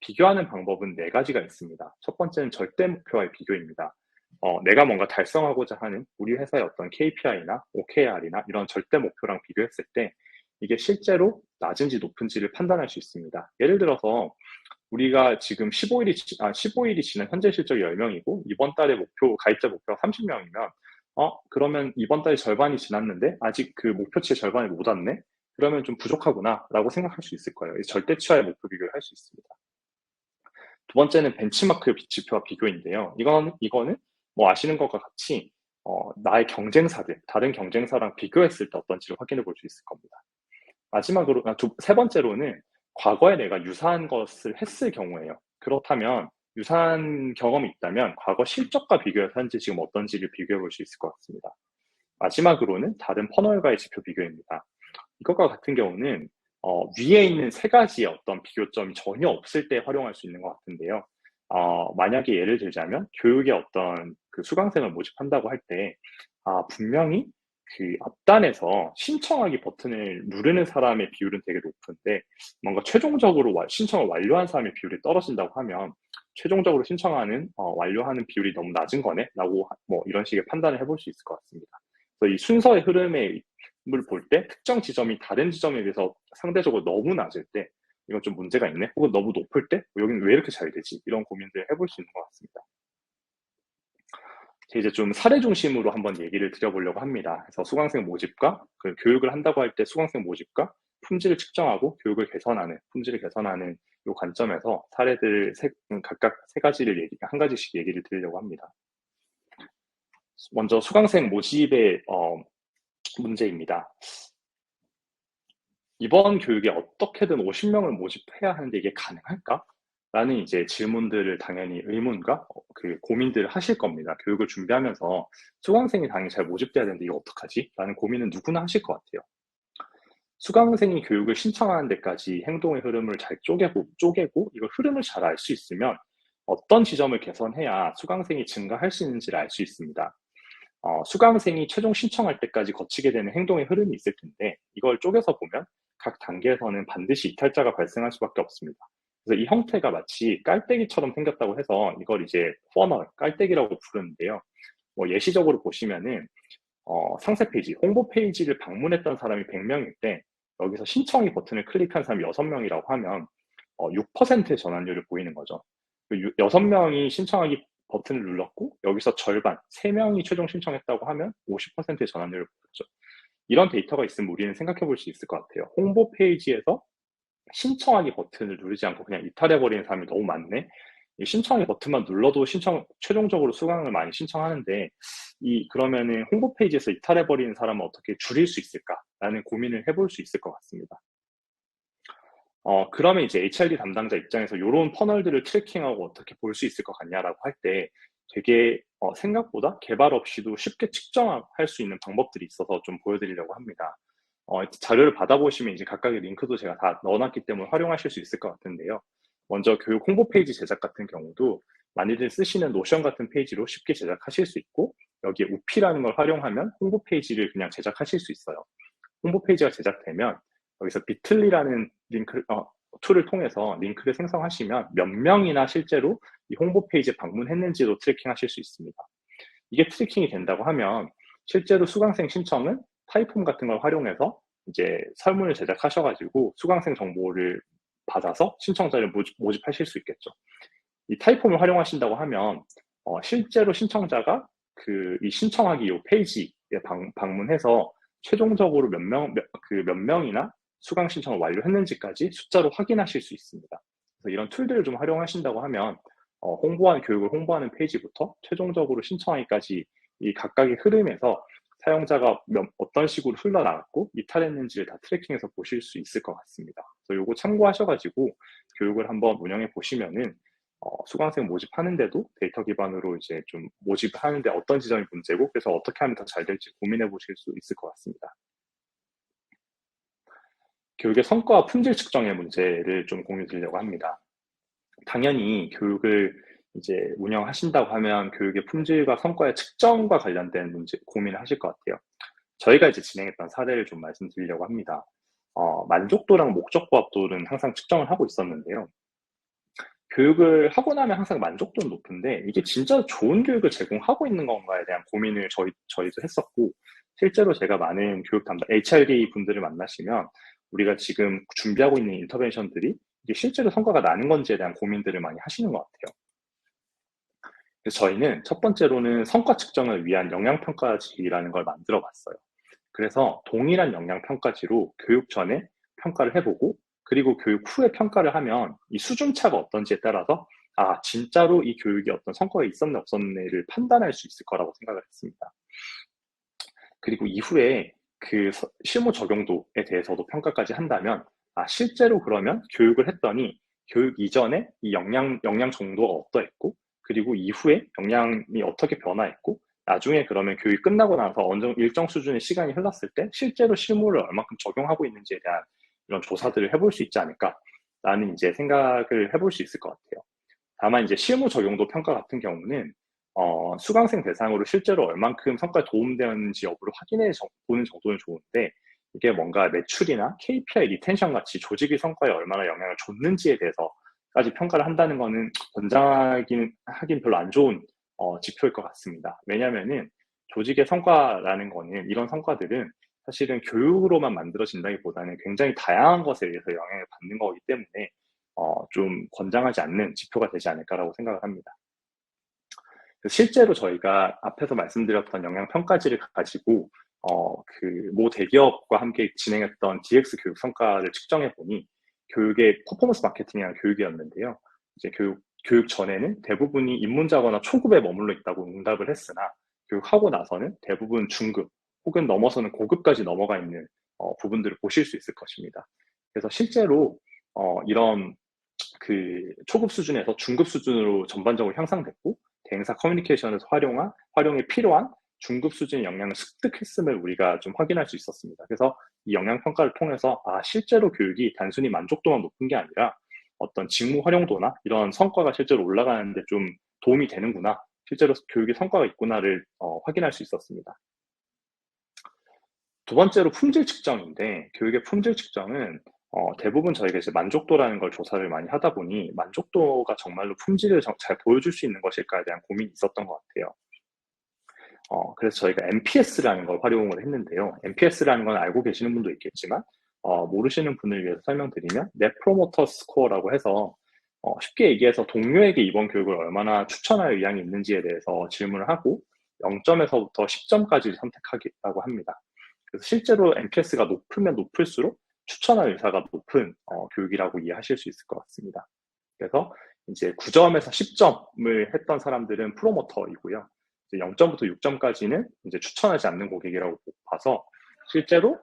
비교하는 방법은 네 가지가 있습니다. 첫 번째는 절대 목표와의 비교입니다. 내가 뭔가 달성하고자 하는 우리 회사의 어떤 KPI나 OKR이나 이런 절대 목표랑 비교했을 때 이게 실제로 낮은지 높은지를 판단할 수 있습니다. 예를 들어서 우리가 지금 15일이 지난 현재 실적이 10명이고 이번 달에 가입자 목표가 30명이면 그러면 이번 달이 절반이 지났는데 아직 그 목표치의 절반이 못 왔네? 그러면 좀 부족하구나 라고 생각할 수 있을 거예요. 절대치와의 목표 비교를 할 수 있습니다. 두 번째는 벤치마크 지표와 비교인데요. 이거는 뭐 아시는 것과 같이 나의 경쟁사들, 다른 경쟁사랑 비교했을 때 어떤지를 확인해 볼 수 있을 겁니다. 마지막으로, 세 번째로는 과거에 내가 유사한 것을 했을 경우에요. 그렇다면 유사한 경험이 있다면 과거 실적과 비교해서 현재 지금 어떤지를 비교해 볼 수 있을 것 같습니다. 마지막으로는 다른 퍼널과의 지표 비교입니다. 이것과 같은 경우는 위에 있는 세 가지의 어떤 비교점이 전혀 없을 때 활용할 수 있는 것 같은데요. 만약에 예를 들자면 교육의 어떤 그 수강생을 모집한다고 할 때 분명히 그 앞단에서 신청하기 버튼을 누르는 사람의 비율은 되게 높은데 뭔가 최종적으로 신청을 완료한 사람의 비율이 떨어진다고 하면 최종적으로 신청하는 완료하는 비율이 너무 낮은 거네 라고 뭐 이런 식의 판단을 해볼 수 있을 것 같습니다. 그래서 이 순서의 흐름을 볼 때 특정 지점이 다른 지점에 비해서 상대적으로 너무 낮을 때 이건 좀 문제가 있네 혹은 너무 높을 때 여기는 왜 이렇게 잘 되지 이런 고민들을 해볼 수 있는 것 같습니다. 이제 좀 사례 중심으로 한번 얘기를 드려보려고 합니다. 그래서 수강생 모집과 그 교육을 한다고 할 때 수강생 모집과 품질을 측정하고 품질을 개선하는 이 관점에서 사례들 각각 한 가지씩 얘기를 드리려고 합니다. 먼저 수강생 모집의 문제입니다. 이번 교육에 어떻게든 50명을 모집해야 하는데 이게 가능할까? 라는 이제 질문들을 당연히 의문과 그 고민들을 하실 겁니다. 교육을 준비하면서 수강생이 당연히 잘 모집돼야 되는데 이거 어떡하지? 라는 고민은 누구나 하실 것 같아요. 수강생이 교육을 신청하는 데까지 행동의 흐름을 잘 쪼개고 이걸 흐름을 잘 알 수 있으면 어떤 지점을 개선해야 수강생이 증가할 수 있는지를 알 수 있습니다. 수강생이 최종 신청할 때까지 거치게 되는 행동의 흐름이 있을 텐데 이걸 쪼개서 보면 각 단계에서는 반드시 이탈자가 발생할 수밖에 없습니다. 그래서 이 형태가 마치 깔때기처럼 생겼다고 해서 이걸 이제 퍼널, 깔때기라고 부르는데요. 예시적으로 보시면은 상세 페이지, 홍보 페이지를 방문했던 사람이 100명일 때 여기서 신청하기 버튼을 클릭한 사람이 6명이라고 하면 6%의 전환율을 보이는 거죠. 6명이 신청하기 버튼을 눌렀고 여기서 절반, 3명이 최종 신청했다고 하면 50%의 전환율을 보였죠. 이런 데이터가 있으면 우리는 생각해 볼 수 있을 것 같아요. 홍보 페이지에서 신청하기 버튼을 누르지 않고 그냥 이탈해버리는 사람이 너무 많네. 이 신청하기 버튼만 눌러도 최종적으로 수강을 많이 신청하는데, 그러면은 홍보 페이지에서 이탈해버리는 사람은 어떻게 줄일 수 있을까라는 고민을 해볼 수 있을 것 같습니다. 그러면 이제 HRD 담당자 입장에서 이런 퍼널들을 트래킹하고 어떻게 볼 수 있을 것 같냐라고 할 때 되게 생각보다 개발 없이도 쉽게 측정할 수 있는 방법들이 있어서 좀 보여드리려고 합니다. 자료를 받아보시면 이제 각각의 링크도 제가 다 넣어놨기 때문에 활용하실 수 있을 것 같은데요. 먼저 교육 홍보 페이지 제작 같은 경우도 많이들 쓰시는 노션 같은 페이지로 쉽게 제작하실 수 있고, 여기에 우피라는 걸 활용하면 홍보 페이지를 그냥 제작하실 수 있어요. 홍보 페이지가 제작되면 여기서 비틀리라는 툴을 통해서 링크를 생성하시면 몇 명이나 실제로 이 홍보 페이지에 방문했는지도 트래킹하실 수 있습니다. 이게 트래킹이 된다고 하면 실제로 수강생 신청은 타이폼 같은 걸 활용해서 이제 설문을 제작하셔가지고 수강생 정보를 받아서 신청자를 모집하실 수 있겠죠. 이 타이폼을 활용하신다고 하면 실제로 신청자가 이 신청하기 이 페이지에 방문해서 최종적으로 몇 명이나 수강 신청을 완료했는지까지 숫자로 확인하실 수 있습니다. 그래서 이런 툴들을 좀 활용하신다고 하면 교육을 홍보하는 페이지부터 최종적으로 신청하기까지 이 각각의 흐름에서 사용자가 어떤 식으로 흘러나갔고 이탈했는지를 다 트래킹해서 보실 수 있을 것 같습니다. 그래서 이거 참고하셔가지고 교육을 한번 운영해 보시면은 수강생 모집하는데도 데이터 기반으로 이제 좀 모집하는데 어떤 지점이 문제고 그래서 어떻게 하면 더 잘 될지 고민해 보실 수 있을 것 같습니다. 교육의 성과와 품질 측정의 문제를 좀 공유 드리려고 합니다. 당연히 교육을 이제 운영하신다고 하면 교육의 품질과 성과의 측정과 관련된 문제 고민을 하실 것 같아요. 저희가 이제 진행했던 사례를 좀 말씀드리려고 합니다. 만족도랑 목적 부합도는 항상 측정을 하고 있었는데요. 교육을 하고 나면 항상 만족도는 높은데 이게 진짜 좋은 교육을 제공하고 있는 건가에 대한 고민을 저희도 했었고, 실제로 제가 많은 교육 담당 HRD 분들을 만나시면 우리가 지금 준비하고 있는 인터벤션들이 이게 실제로 성과가 나는 건지에 대한 고민들을 많이 하시는 것 같아요. 그래서 저희는 첫 번째로는 성과 측정을 위한 영향평가지라는 걸 만들어 봤어요. 그래서 동일한 영향평가지로 교육 전에 평가를 해보고 그리고 교육 후에 평가를 하면 이 수준차가 어떤지에 따라서 진짜로 이 교육이 어떤 성과가 있었네 없었네를 판단할 수 있을 거라고 생각을 했습니다. 그리고 이후에 그 실무 적용도에 대해서도 평가까지 한다면 실제로 그러면 교육을 했더니 교육 이전에 이 영양 정도가 어떠했고 그리고 이후에 영양이 어떻게 변화했고 나중에 그러면 교육이 끝나고 나서 일정 수준의 시간이 흘렀을 때 실제로 실무를 얼마큼 적용하고 있는지에 대한 이런 조사들을 해볼 수 있지 않을까라는 이제 생각을 해볼 수 있을 것 같아요. 다만 이제 실무 적용도 평가 같은 경우는 수강생 대상으로 실제로 얼만큼 성과에 도움되었는지 여부를 확인해 보는 정도는 좋은데 이게 뭔가 매출이나 KPI 리텐션 같이 조직의 성과에 얼마나 영향을 줬는지에 대해서까지 평가를 한다는 거는 권장하긴 별로 안 좋은 지표일 것 같습니다. 왜냐면은 조직의 성과라는 거는 이런 성과들은 사실은 교육으로만 만들어진다기보다는 굉장히 다양한 것에 의해서 영향을 받는 거기 때문에 좀 권장하지 않는 지표가 되지 않을까라고 생각을 합니다. 실제로 저희가 앞에서 말씀드렸던 영향평가지를 가지고 모 대기업과 함께 진행했던 DX 교육 성과를 측정해 보니 교육의 퍼포먼스 마케팅이라는 교육이었는데요. 이제 교육 전에는 대부분이 입문자거나 초급에 머물러 있다고 응답을 했으나 교육하고 나서는 대부분 중급 혹은 넘어서는 고급까지 넘어가 있는 부분들을 보실 수 있을 것입니다. 그래서 실제로 이런 초급 수준에서 중급 수준으로 전반적으로 향상됐고 대행사 커뮤니케이션에서 활용에 필요한 중급 수준의 역량을 습득했음을 우리가 좀 확인할 수 있었습니다. 그래서 이 역량 평가를 통해서 실제로 교육이 단순히 만족도만 높은 게 아니라 어떤 직무 활용도나 이런 성과가 실제로 올라가는데 좀 도움이 되는구나, 실제로 교육의 성과가 있구나를 확인할 수 있었습니다. 두 번째로 품질 측정인데, 교육의 품질 측정은 대부분 저희가 이제 만족도라는 걸 조사를 많이 하다 보니 만족도가 정말로 품질을 잘 보여줄 수 있는 것일까에 대한 고민이 있었던 것 같아요. 그래서 저희가 NPS라는 걸 활용을 했는데요. NPS라는 건 알고 계시는 분도 있겠지만 모르시는 분을 위해서 설명드리면 넷 프로모터 스코어라고 해서 쉽게 얘기해서 동료에게 이번 교육을 얼마나 추천할 의향이 있는지에 대해서 질문을 하고 0점에서부터 10점까지 선택하겠다고 합니다. 그래서 실제로 NPS가 높으면 높을수록 추천할 의사가 높은 교육이라고 이해하실 수 있을 것 같습니다. 그래서 이제 9점에서 10점을 했던 사람들은 프로모터이고요. 0점부터 6점까지는 이제 추천하지 않는 고객이라고 봐서 실제로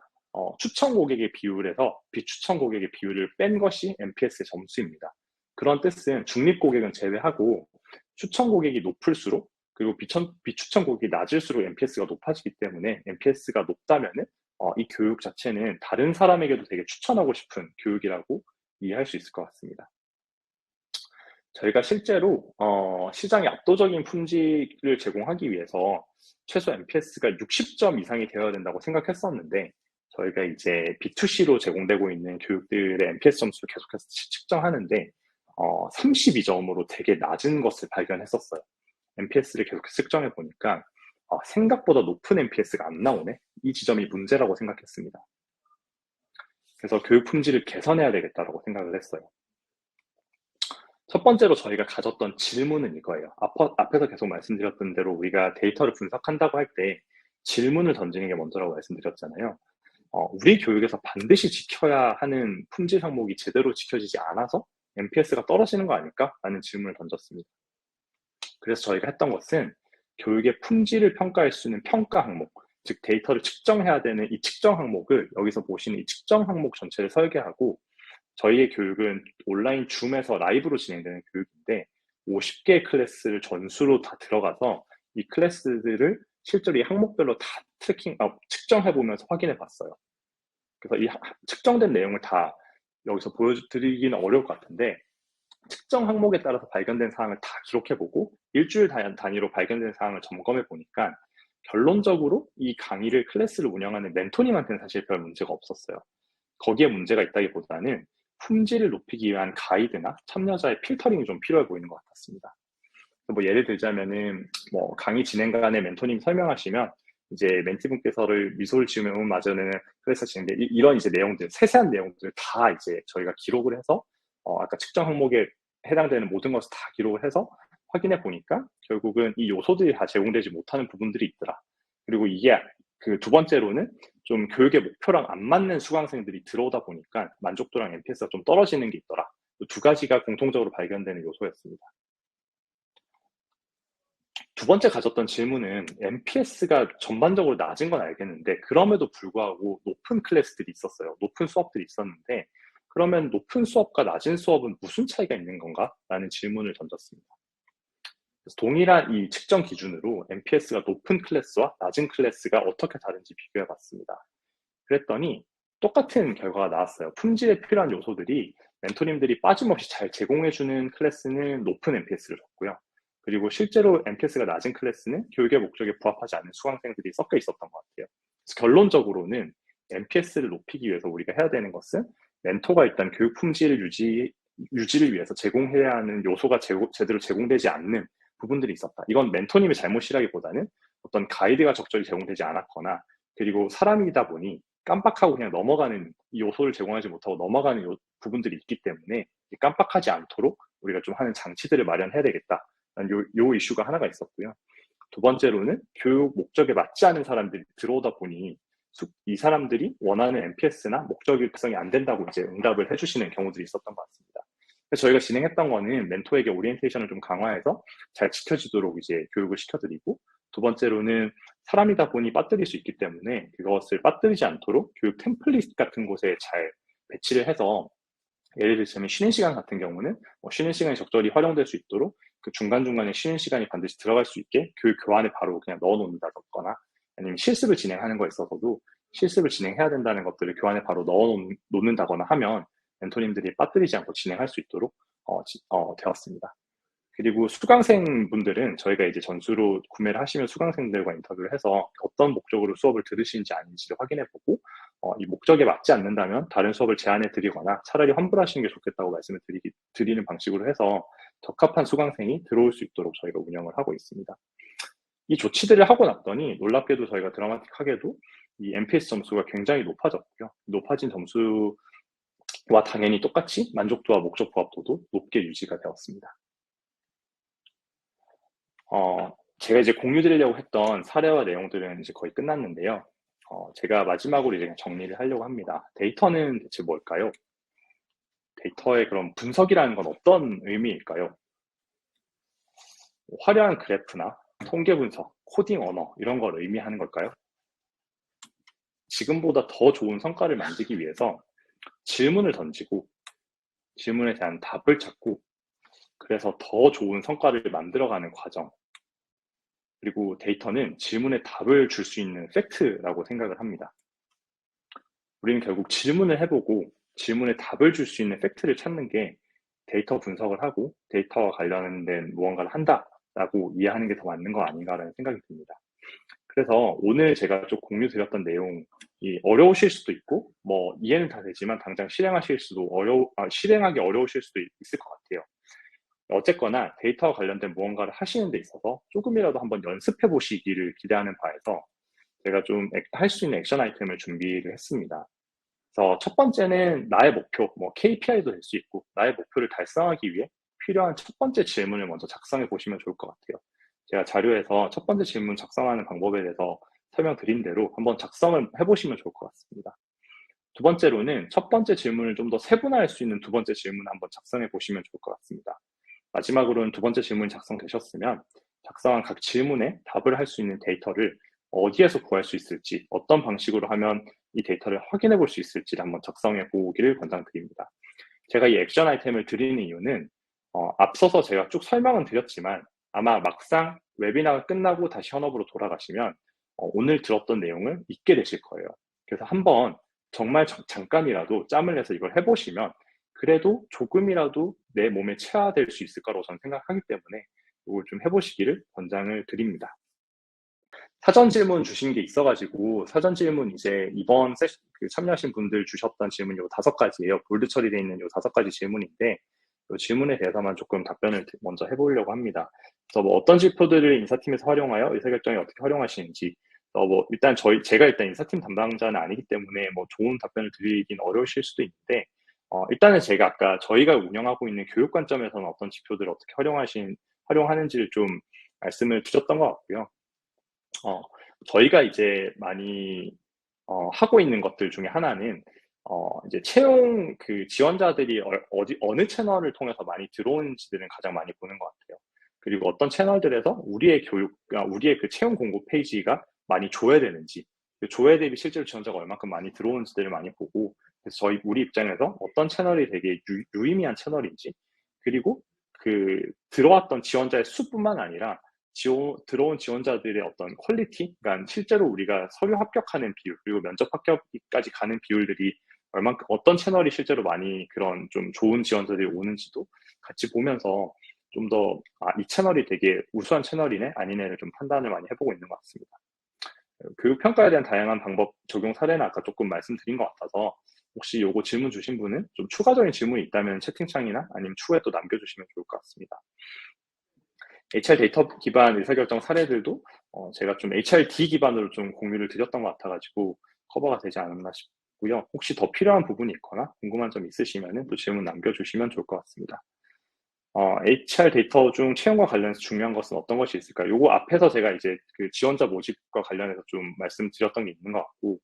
추천 고객의 비율에서 비추천 고객의 비율을 뺀 것이 NPS의 점수입니다. 그런 뜻은 중립 고객은 제외하고 추천 고객이 높을수록 그리고 비추천 고객이 낮을수록 NPS가 높아지기 때문에 NPS가 높다면은 이 교육 자체는 다른 사람에게도 되게 추천하고 싶은 교육이라고 이해할 수 있을 것 같습니다. 저희가 실제로 시장에 압도적인 품질을 제공하기 위해서 최소 NPS가 60점 이상이 되어야 된다고 생각했었는데 저희가 이제 B2C로 제공되고 있는 교육들의 NPS 점수를 계속해서 측정하는데 32점으로 되게 낮은 것을 발견했었어요. NPS를 계속 측정해 보니까 생각보다 높은 NPS가 안 나오네. 이 지점이 문제라고 생각했습니다. 그래서 교육 품질을 개선해야 되겠다라고 생각을 했어요. 첫 번째로 저희가 가졌던 질문은 이거예요. 앞에서 계속 말씀드렸던 대로 우리가 데이터를 분석한다고 할 때 질문을 던지는 게 먼저라고 말씀드렸잖아요. 우리 교육에서 반드시 지켜야 하는 품질 항목이 제대로 지켜지지 않아서 NPS가 떨어지는 거 아닐까? 라는 질문을 던졌습니다. 그래서 저희가 했던 것은 교육의 품질을 평가할 수 있는 평가 항목, 즉 데이터를 측정해야 되는 이 측정 항목을 여기서 보시는 이 측정 항목 전체를 설계하고 저희의 교육은 온라인 줌에서 라이브로 진행되는 교육인데 50개의 클래스를 전수로 다 들어가서 이 클래스들을 실제로 이 항목별로 다 측정해보면서 확인해 봤어요. 그래서 이 측정된 내용을 다 여기서 보여드리기는 어려울 것 같은데 특정 항목에 따라서 발견된 사항을 다 기록해보고 일주일 단위로 발견된 사항을 점검해 보니까 결론적으로 이 강의를 클래스를 운영하는 멘토님한테는 사실 별 문제가 없었어요. 거기에 문제가 있다기보다는 품질을 높이기 위한 가이드나 참여자의 필터링이 좀 필요해 보이는 것 같았습니다. 뭐 예를 들자면은 뭐 강의 진행간에 멘토님 설명하시면 이제 멘티분께서를 미소를 지으면 맞으는 클래스 진행데 이런 이제 내용들 세세한 내용들을 다 이제 저희가 기록을 해서 아까 측정 항목에 해당되는 모든 것을 다 기록을 해서 확인해 보니까 결국은 이 요소들이 다 제공되지 못하는 부분들이 있더라. 그리고 이게 그 두 번째로는 좀 교육의 목표랑 안 맞는 수강생들이 들어오다 보니까 만족도랑 NPS가 좀 떨어지는 게 있더라. 두 가지가 공통적으로 발견되는 요소였습니다. 두 번째 가졌던 질문은 NPS가 전반적으로 낮은 건 알겠는데 그럼에도 불구하고 높은 클래스들이 있었어요. 높은 수업들이 있었는데 그러면 높은 수업과 낮은 수업은 무슨 차이가 있는 건가? 라는 질문을 던졌습니다. 그래서 동일한 이 측정 기준으로 NPS가 높은 클래스와 낮은 클래스가 어떻게 다른지 비교해 봤습니다. 그랬더니 똑같은 결과가 나왔어요. 품질에 필요한 요소들이 멘토님들이 빠짐없이 잘 제공해주는 클래스는 높은 NPS를 줬고요. 그리고 실제로 NPS가 낮은 클래스는 교육의 목적에 부합하지 않는 수강생들이 섞여 있었던 것 같아요. 그래서 결론적으로는 NPS를 높이기 위해서 우리가 해야 되는 것은 멘토가 일단 교육 품질 유지를 위해서 제공해야 하는 요소가 제대로 제공되지 않는 부분들이 있었다. 이건 멘토님의 잘못이라기보다는 어떤 가이드가 적절히 제공되지 않았거나 그리고 사람이다 보니 깜빡하고 그냥 넘어가는 이 요소를 제공하지 못하고 넘어가는 부분들이 있기 때문에 깜빡하지 않도록 우리가 좀 하는 장치들을 마련해야 되겠다. 요 이슈가 하나가 있었고요. 두 번째로는 교육 목적에 맞지 않은 사람들이 들어오다 보니 이 사람들이 원하는 NPS나 목적 육성이 안 된다고 이제 응답을 해주시는 경우들이 있었던 것 같습니다. 그래서 저희가 진행했던 거는 멘토에게 오리엔테이션을 좀 강화해서 잘 지켜지도록 이제 교육을 시켜드리고 두 번째로는 사람이다 보니 빠뜨릴 수 있기 때문에 그것을 빠뜨리지 않도록 교육 템플릿 같은 곳에 잘 배치를 해서 예를 들자면 쉬는 시간 같은 경우는 쉬는 시간이 적절히 활용될 수 있도록 그 중간중간에 쉬는 시간이 반드시 들어갈 수 있게 교육 교환에 바로 그냥 넣어놓는다거나 아니면 실습을 진행하는 거에 있어서도 실습을 진행해야 된다는 것들을 교환에 바로 넣어놓는다거나 하면 멘토님들이 빠뜨리지 않고 진행할 수 있도록 되었습니다. 그리고 수강생분들은 저희가 이제 전수로 구매를 하시면 수강생들과 인터뷰를 해서 어떤 목적으로 수업을 들으시는지 아닌지를 확인해보고 이 목적에 맞지 않는다면 다른 수업을 제안해 드리거나 차라리 환불하시는 게 좋겠다고 말씀을 드리는 방식으로 해서 적합한 수강생이 들어올 수 있도록 저희가 운영을 하고 있습니다. 이 조치들을 하고 났더니 놀랍게도 저희가 드라마틱하게도 이 NPS 점수가 굉장히 높아졌고요. 높아진 점수와 당연히 똑같이 만족도와 목적 부합도도 높게 유지가 되었습니다. 제가 이제 공유 드리려고 했던 사례와 내용들은 이제 거의 끝났는데요. 제가 마지막으로 이제 정리를 하려고 합니다. 데이터는 대체 뭘까요? 데이터의 그런 분석이라는 건 어떤 의미일까요? 화려한 그래프나 통계 분석, 코딩 언어 이런 걸 의미하는 걸까요? 지금보다 더 좋은 성과를 만들기 위해서 질문을 던지고 질문에 대한 답을 찾고 그래서 더 좋은 성과를 만들어가는 과정. 그리고 데이터는 질문에 답을 줄 수 있는 팩트라고 생각을 합니다. 우리는 결국 질문을 해보고 질문에 답을 줄 수 있는 팩트를 찾는 게 데이터 분석을 하고 데이터와 관련된 무언가를 한다라고 이해하는 게 더 맞는 거 아닌가라는 생각이 듭니다. 그래서 오늘 제가 좀 공유 드렸던 내용이 어려우실 수도 있고 뭐 이해는 다 되지만 당장 실행하기 어려우실 수도 있을 것 같아요. 어쨌거나 데이터와 관련된 무언가를 하시는 데 있어서 조금이라도 한번 연습해 보시기를 기대하는 바에서 제가 좀 할 수 있는 액션 아이템을 준비를 했습니다. 그래서 첫 번째는 나의 목표, 뭐 KPI도 될 수 있고 나의 목표를 달성하기 위해 필요한 첫 번째 질문을 먼저 작성해 보시면 좋을 것 같아요. 제가 자료에서 첫 번째 질문 작성하는 방법에 대해서 설명드린 대로 한번 작성을 해보시면 좋을 것 같습니다. 두 번째로는 첫 번째 질문을 좀 더 세분화할 수 있는 두 번째 질문 한번 작성해 보시면 좋을 것 같습니다. 마지막으로는 두 번째 질문이 작성되셨으면 작성한 각 질문에 답을 할 수 있는 데이터를 어디에서 구할 수 있을지, 어떤 방식으로 하면 이 데이터를 확인해 볼 수 있을지를 한번 작성해 보기를 권장드립니다. 제가 이 액션 아이템을 드리는 이유는 앞서서 제가 쭉 설명은 드렸지만 아마 막상 웨비나가 끝나고 다시 현업으로 돌아가시면 오늘 들었던 내용을 잊게 되실 거예요. 그래서 한번 정말 잠깐이라도 짬을 내서 이걸 해보시면 그래도 조금이라도 내 몸에 체화될 수 있을 거라고 저는 생각하기 때문에 이걸 좀 해보시기를 권장을 드립니다. 사전 질문 주신 게 있어가지고 사전 질문 이제 이번 참여하신 분들 주셨던 질문 요 5가지예요. 볼드 처리되어 있는 요 5가지 질문인데 이 질문에 대해서만 조금 답변을 먼저 해보려고 합니다. 그래서 뭐 어떤 지표들을 인사팀에서 활용하여 의사결정에 어떻게 활용하시는지 일단 제가 일단 인사팀 담당자는 아니기 때문에 뭐 좋은 답변을 드리긴 어려우실 수도 있는데 일단은 제가 아까 저희가 운영하고 있는 교육 관점에서는 어떤 지표들을 어떻게 활용하는지를 좀 말씀을 드렸던 것 같고요. 저희가 이제 많이 하고 있는 것들 중에 하나는 이제 채용 지원자들이 어느 채널을 통해서 많이 들어오는지들은 가장 많이 보는 것 같아요. 그리고 어떤 채널들에서 우리의 그 채용 공고 페이지가 많이 조회되는지, 그 조회 대비 실제로 지원자가 얼마큼 많이 들어오는지들을 많이 보고, 그래서 우리 입장에서 어떤 채널이 되게 유의미한 채널인지, 그리고 들어왔던 지원자의 수뿐만 아니라 들어온 지원자들의 어떤 퀄리티, 그러니까 실제로 우리가 서류 합격하는 비율, 그리고 면접 합격까지 가는 비율들이 어떤 채널이 실제로 많이 그런 좀 좋은 지원자들이 오는지도 같이 보면서 좀 더, 이 채널이 되게 우수한 채널이네, 아니네를 좀 판단을 많이 해보고 있는 것 같습니다. 교육 평가에 대한 다양한 방법 적용 사례는 아까 조금 말씀드린 것 같아서 혹시 요거 질문 주신 분은 좀 추가적인 질문이 있다면 채팅창이나 아니면 추후에 또 남겨주시면 좋을 것 같습니다. HR 데이터 기반 의사결정 사례들도 제가 좀 HRD 기반으로 좀 공유를 드렸던 것 같아가지고 커버가 되지 않았나 싶고요. 혹시 더 필요한 부분이 있거나 궁금한 점 있으시면 또 질문 남겨주시면 좋을 것 같습니다. HR 데이터 중 채용과 관련해서 중요한 것은 어떤 것이 있을까요? 요거 앞에서 제가 이제 그 지원자 모집과 관련해서 좀 말씀드렸던 게 있는 것 같고,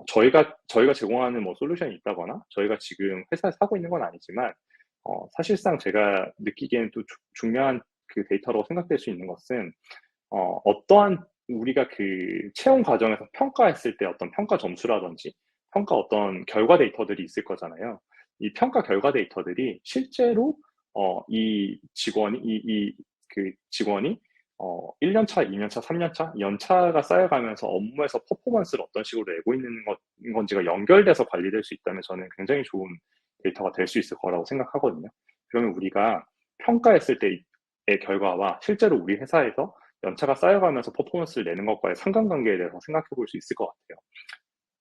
저희가 제공하는 뭐 솔루션이 있다거나 저희가 지금 회사에서 하고 있는 건 아니지만 사실상 제가 느끼기에는 또 중요한 그 데이터라고 생각될 수 있는 것은 어떠한 우리가 그 채용 과정에서 평가했을 때 어떤 평가 점수라든지 평가 어떤 결과 데이터들이 있을 거잖아요. 이 평가 결과 데이터들이 실제로 이 직원이 그 직원이 1년 차, 2년 차, 3년 차, 연차가 쌓여가면서 업무에서 퍼포먼스를 어떤 식으로 내고 있는 건지가 연결돼서 관리될 수 있다면 저는 굉장히 좋은 데이터가 될 수 있을 거라고 생각하거든요. 그러면 우리가 평가했을 때의 결과와 실제로 우리 회사에서 연차가 쌓여가면서 퍼포먼스를 내는 것과의 상관관계에 대해서 생각해 볼 수 있을 것 같아요.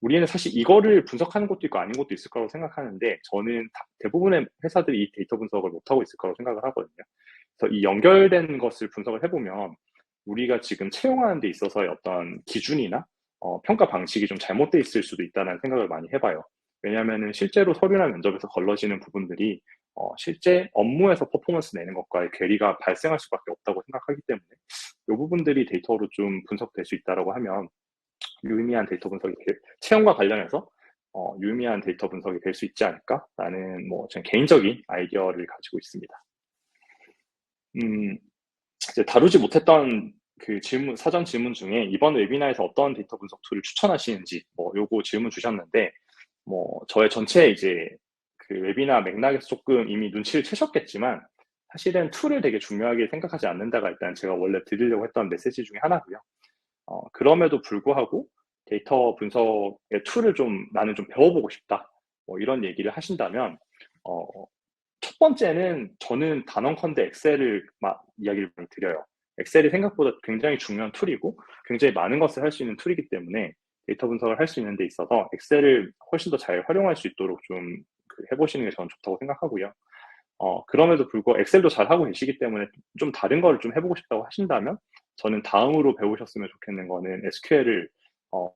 우리는 사실 이거를 분석하는 것도 있고 아닌 것도 있을 거라고 생각하는데 저는 대부분의 회사들이 이 데이터 분석을 못하고 있을 거라고 생각을 하거든요. 그래서 이 연결된 것을 분석을 해보면 우리가 지금 채용하는 데 있어서의 어떤 기준이나 평가 방식이 좀 잘못돼 있을 수도 있다는 생각을 많이 해봐요. 왜냐하면은 실제로 서류나 면접에서 걸러지는 부분들이 실제 업무에서 퍼포먼스 내는 것과의 괴리가 발생할 수밖에 없다고 생각하기 때문에 이 부분들이 데이터로 좀 분석될 수 있다라고 하면 유의미한 데이터 분석이 채용과 관련해서 유의미한 데이터 분석이 될 수 있지 않을까라는 뭐 제 개인적인 아이디어를 가지고 있습니다. 이제 다루지 못했던 그 질문, 사전 질문 중에 이번 웨비나에서 어떤 데이터 분석 툴을 추천하시는지 뭐 요거 질문 주셨는데 뭐 저의 전체 이제 그 웨비나 맥락에서 조금 이미 눈치를 채셨겠지만 사실은 툴을 되게 중요하게 생각하지 않는다가 일단 제가 원래 드리려고 했던 메시지 중에 하나고요. 그럼에도 불구하고 데이터 분석의 툴을 좀 나는 좀 배워보고 싶다. 뭐 이런 얘기를 하신다면 첫 번째는 저는 단언컨대 엑셀을 이야기를 많이 드려요. 엑셀이 생각보다 굉장히 중요한 툴이고 굉장히 많은 것을 할 수 있는 툴이기 때문에 데이터 분석을 할 수 있는 데 있어서 엑셀을 훨씬 더 잘 활용할 수 있도록 좀 해보시는 게 저는 좋다고 생각하고요. 그럼에도 불구하고 엑셀도 잘 하고 계시기 때문에 좀 다른 거를 좀 해보고 싶다고 하신다면 저는 다음으로 배우셨으면 좋겠는 거는 SQL을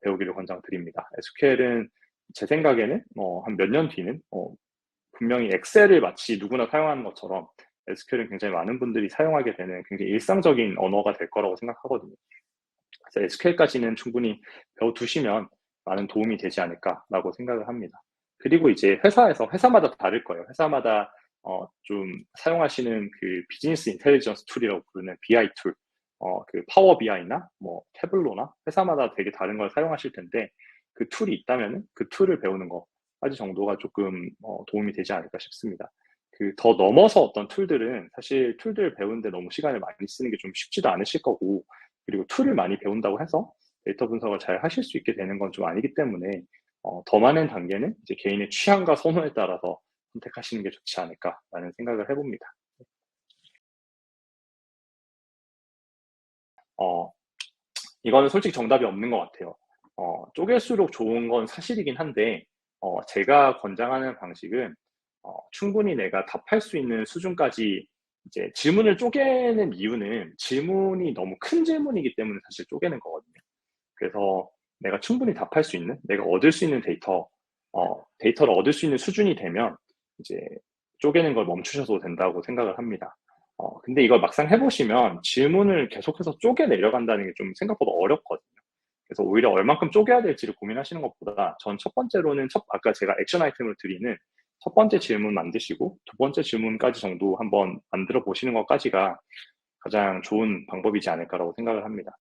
배우기를 권장드립니다. SQL은 제 생각에는 한 몇 년 뒤는 분명히 엑셀을 마치 누구나 사용하는 것처럼 SQL은 굉장히 많은 분들이 사용하게 되는 굉장히 일상적인 언어가 될 거라고 생각하거든요. 그래서 SQL까지는 충분히 배워두시면 많은 도움이 되지 않을까라고 생각을 합니다. 그리고 이제 회사마다 다를 거예요. 회사마다 좀 사용하시는 그 비즈니스 인텔리전스 툴이라고 부르는 BI 툴, 그 파워 BI나 뭐 태블로나 회사마다 되게 다른 걸 사용하실 텐데 그 툴이 있다면은 그 툴을 배우는 거까지 정도가 조금 도움이 되지 않을까 싶습니다. 그 더 넘어서 어떤 툴들은 사실 툴들 배우는데 너무 시간을 많이 쓰는 게 좀 쉽지도 않으실 거고 그리고 툴을 많이 배운다고 해서 데이터 분석을 잘 하실 수 있게 되는 건 좀 아니기 때문에 더 많은 단계는 이제 개인의 취향과 선호에 따라서 선택하시는 게 좋지 않을까라는 생각을 해봅니다. 이거는 솔직히 정답이 없는 것 같아요. 쪼갤수록 좋은 건 사실이긴 한데 제가 권장하는 방식은 충분히 내가 답할 수 있는 수준까지 이제 질문을 쪼개는 이유는 질문이 너무 큰 질문이기 때문에 사실 쪼개는 거거든요. 그래서 내가 충분히 답할 수 있는, 내가 얻을 수 있는 데이터를 얻을 수 있는 수준이 되면 이제 쪼개는 걸 멈추셔도 된다고 생각을 합니다. 근데 이걸 막상 해보시면 질문을 계속해서 쪼개 내려간다는 게 좀 생각보다 어렵거든요. 그래서 오히려 얼만큼 쪼개야 될지를 고민하시는 것보다 전 첫 번째로는 아까 제가 액션 아이템을 드리는 첫 번째 질문 만드시고 두 번째 질문까지 정도 한번 만들어 보시는 것까지가 가장 좋은 방법이지 않을까라고 생각을 합니다.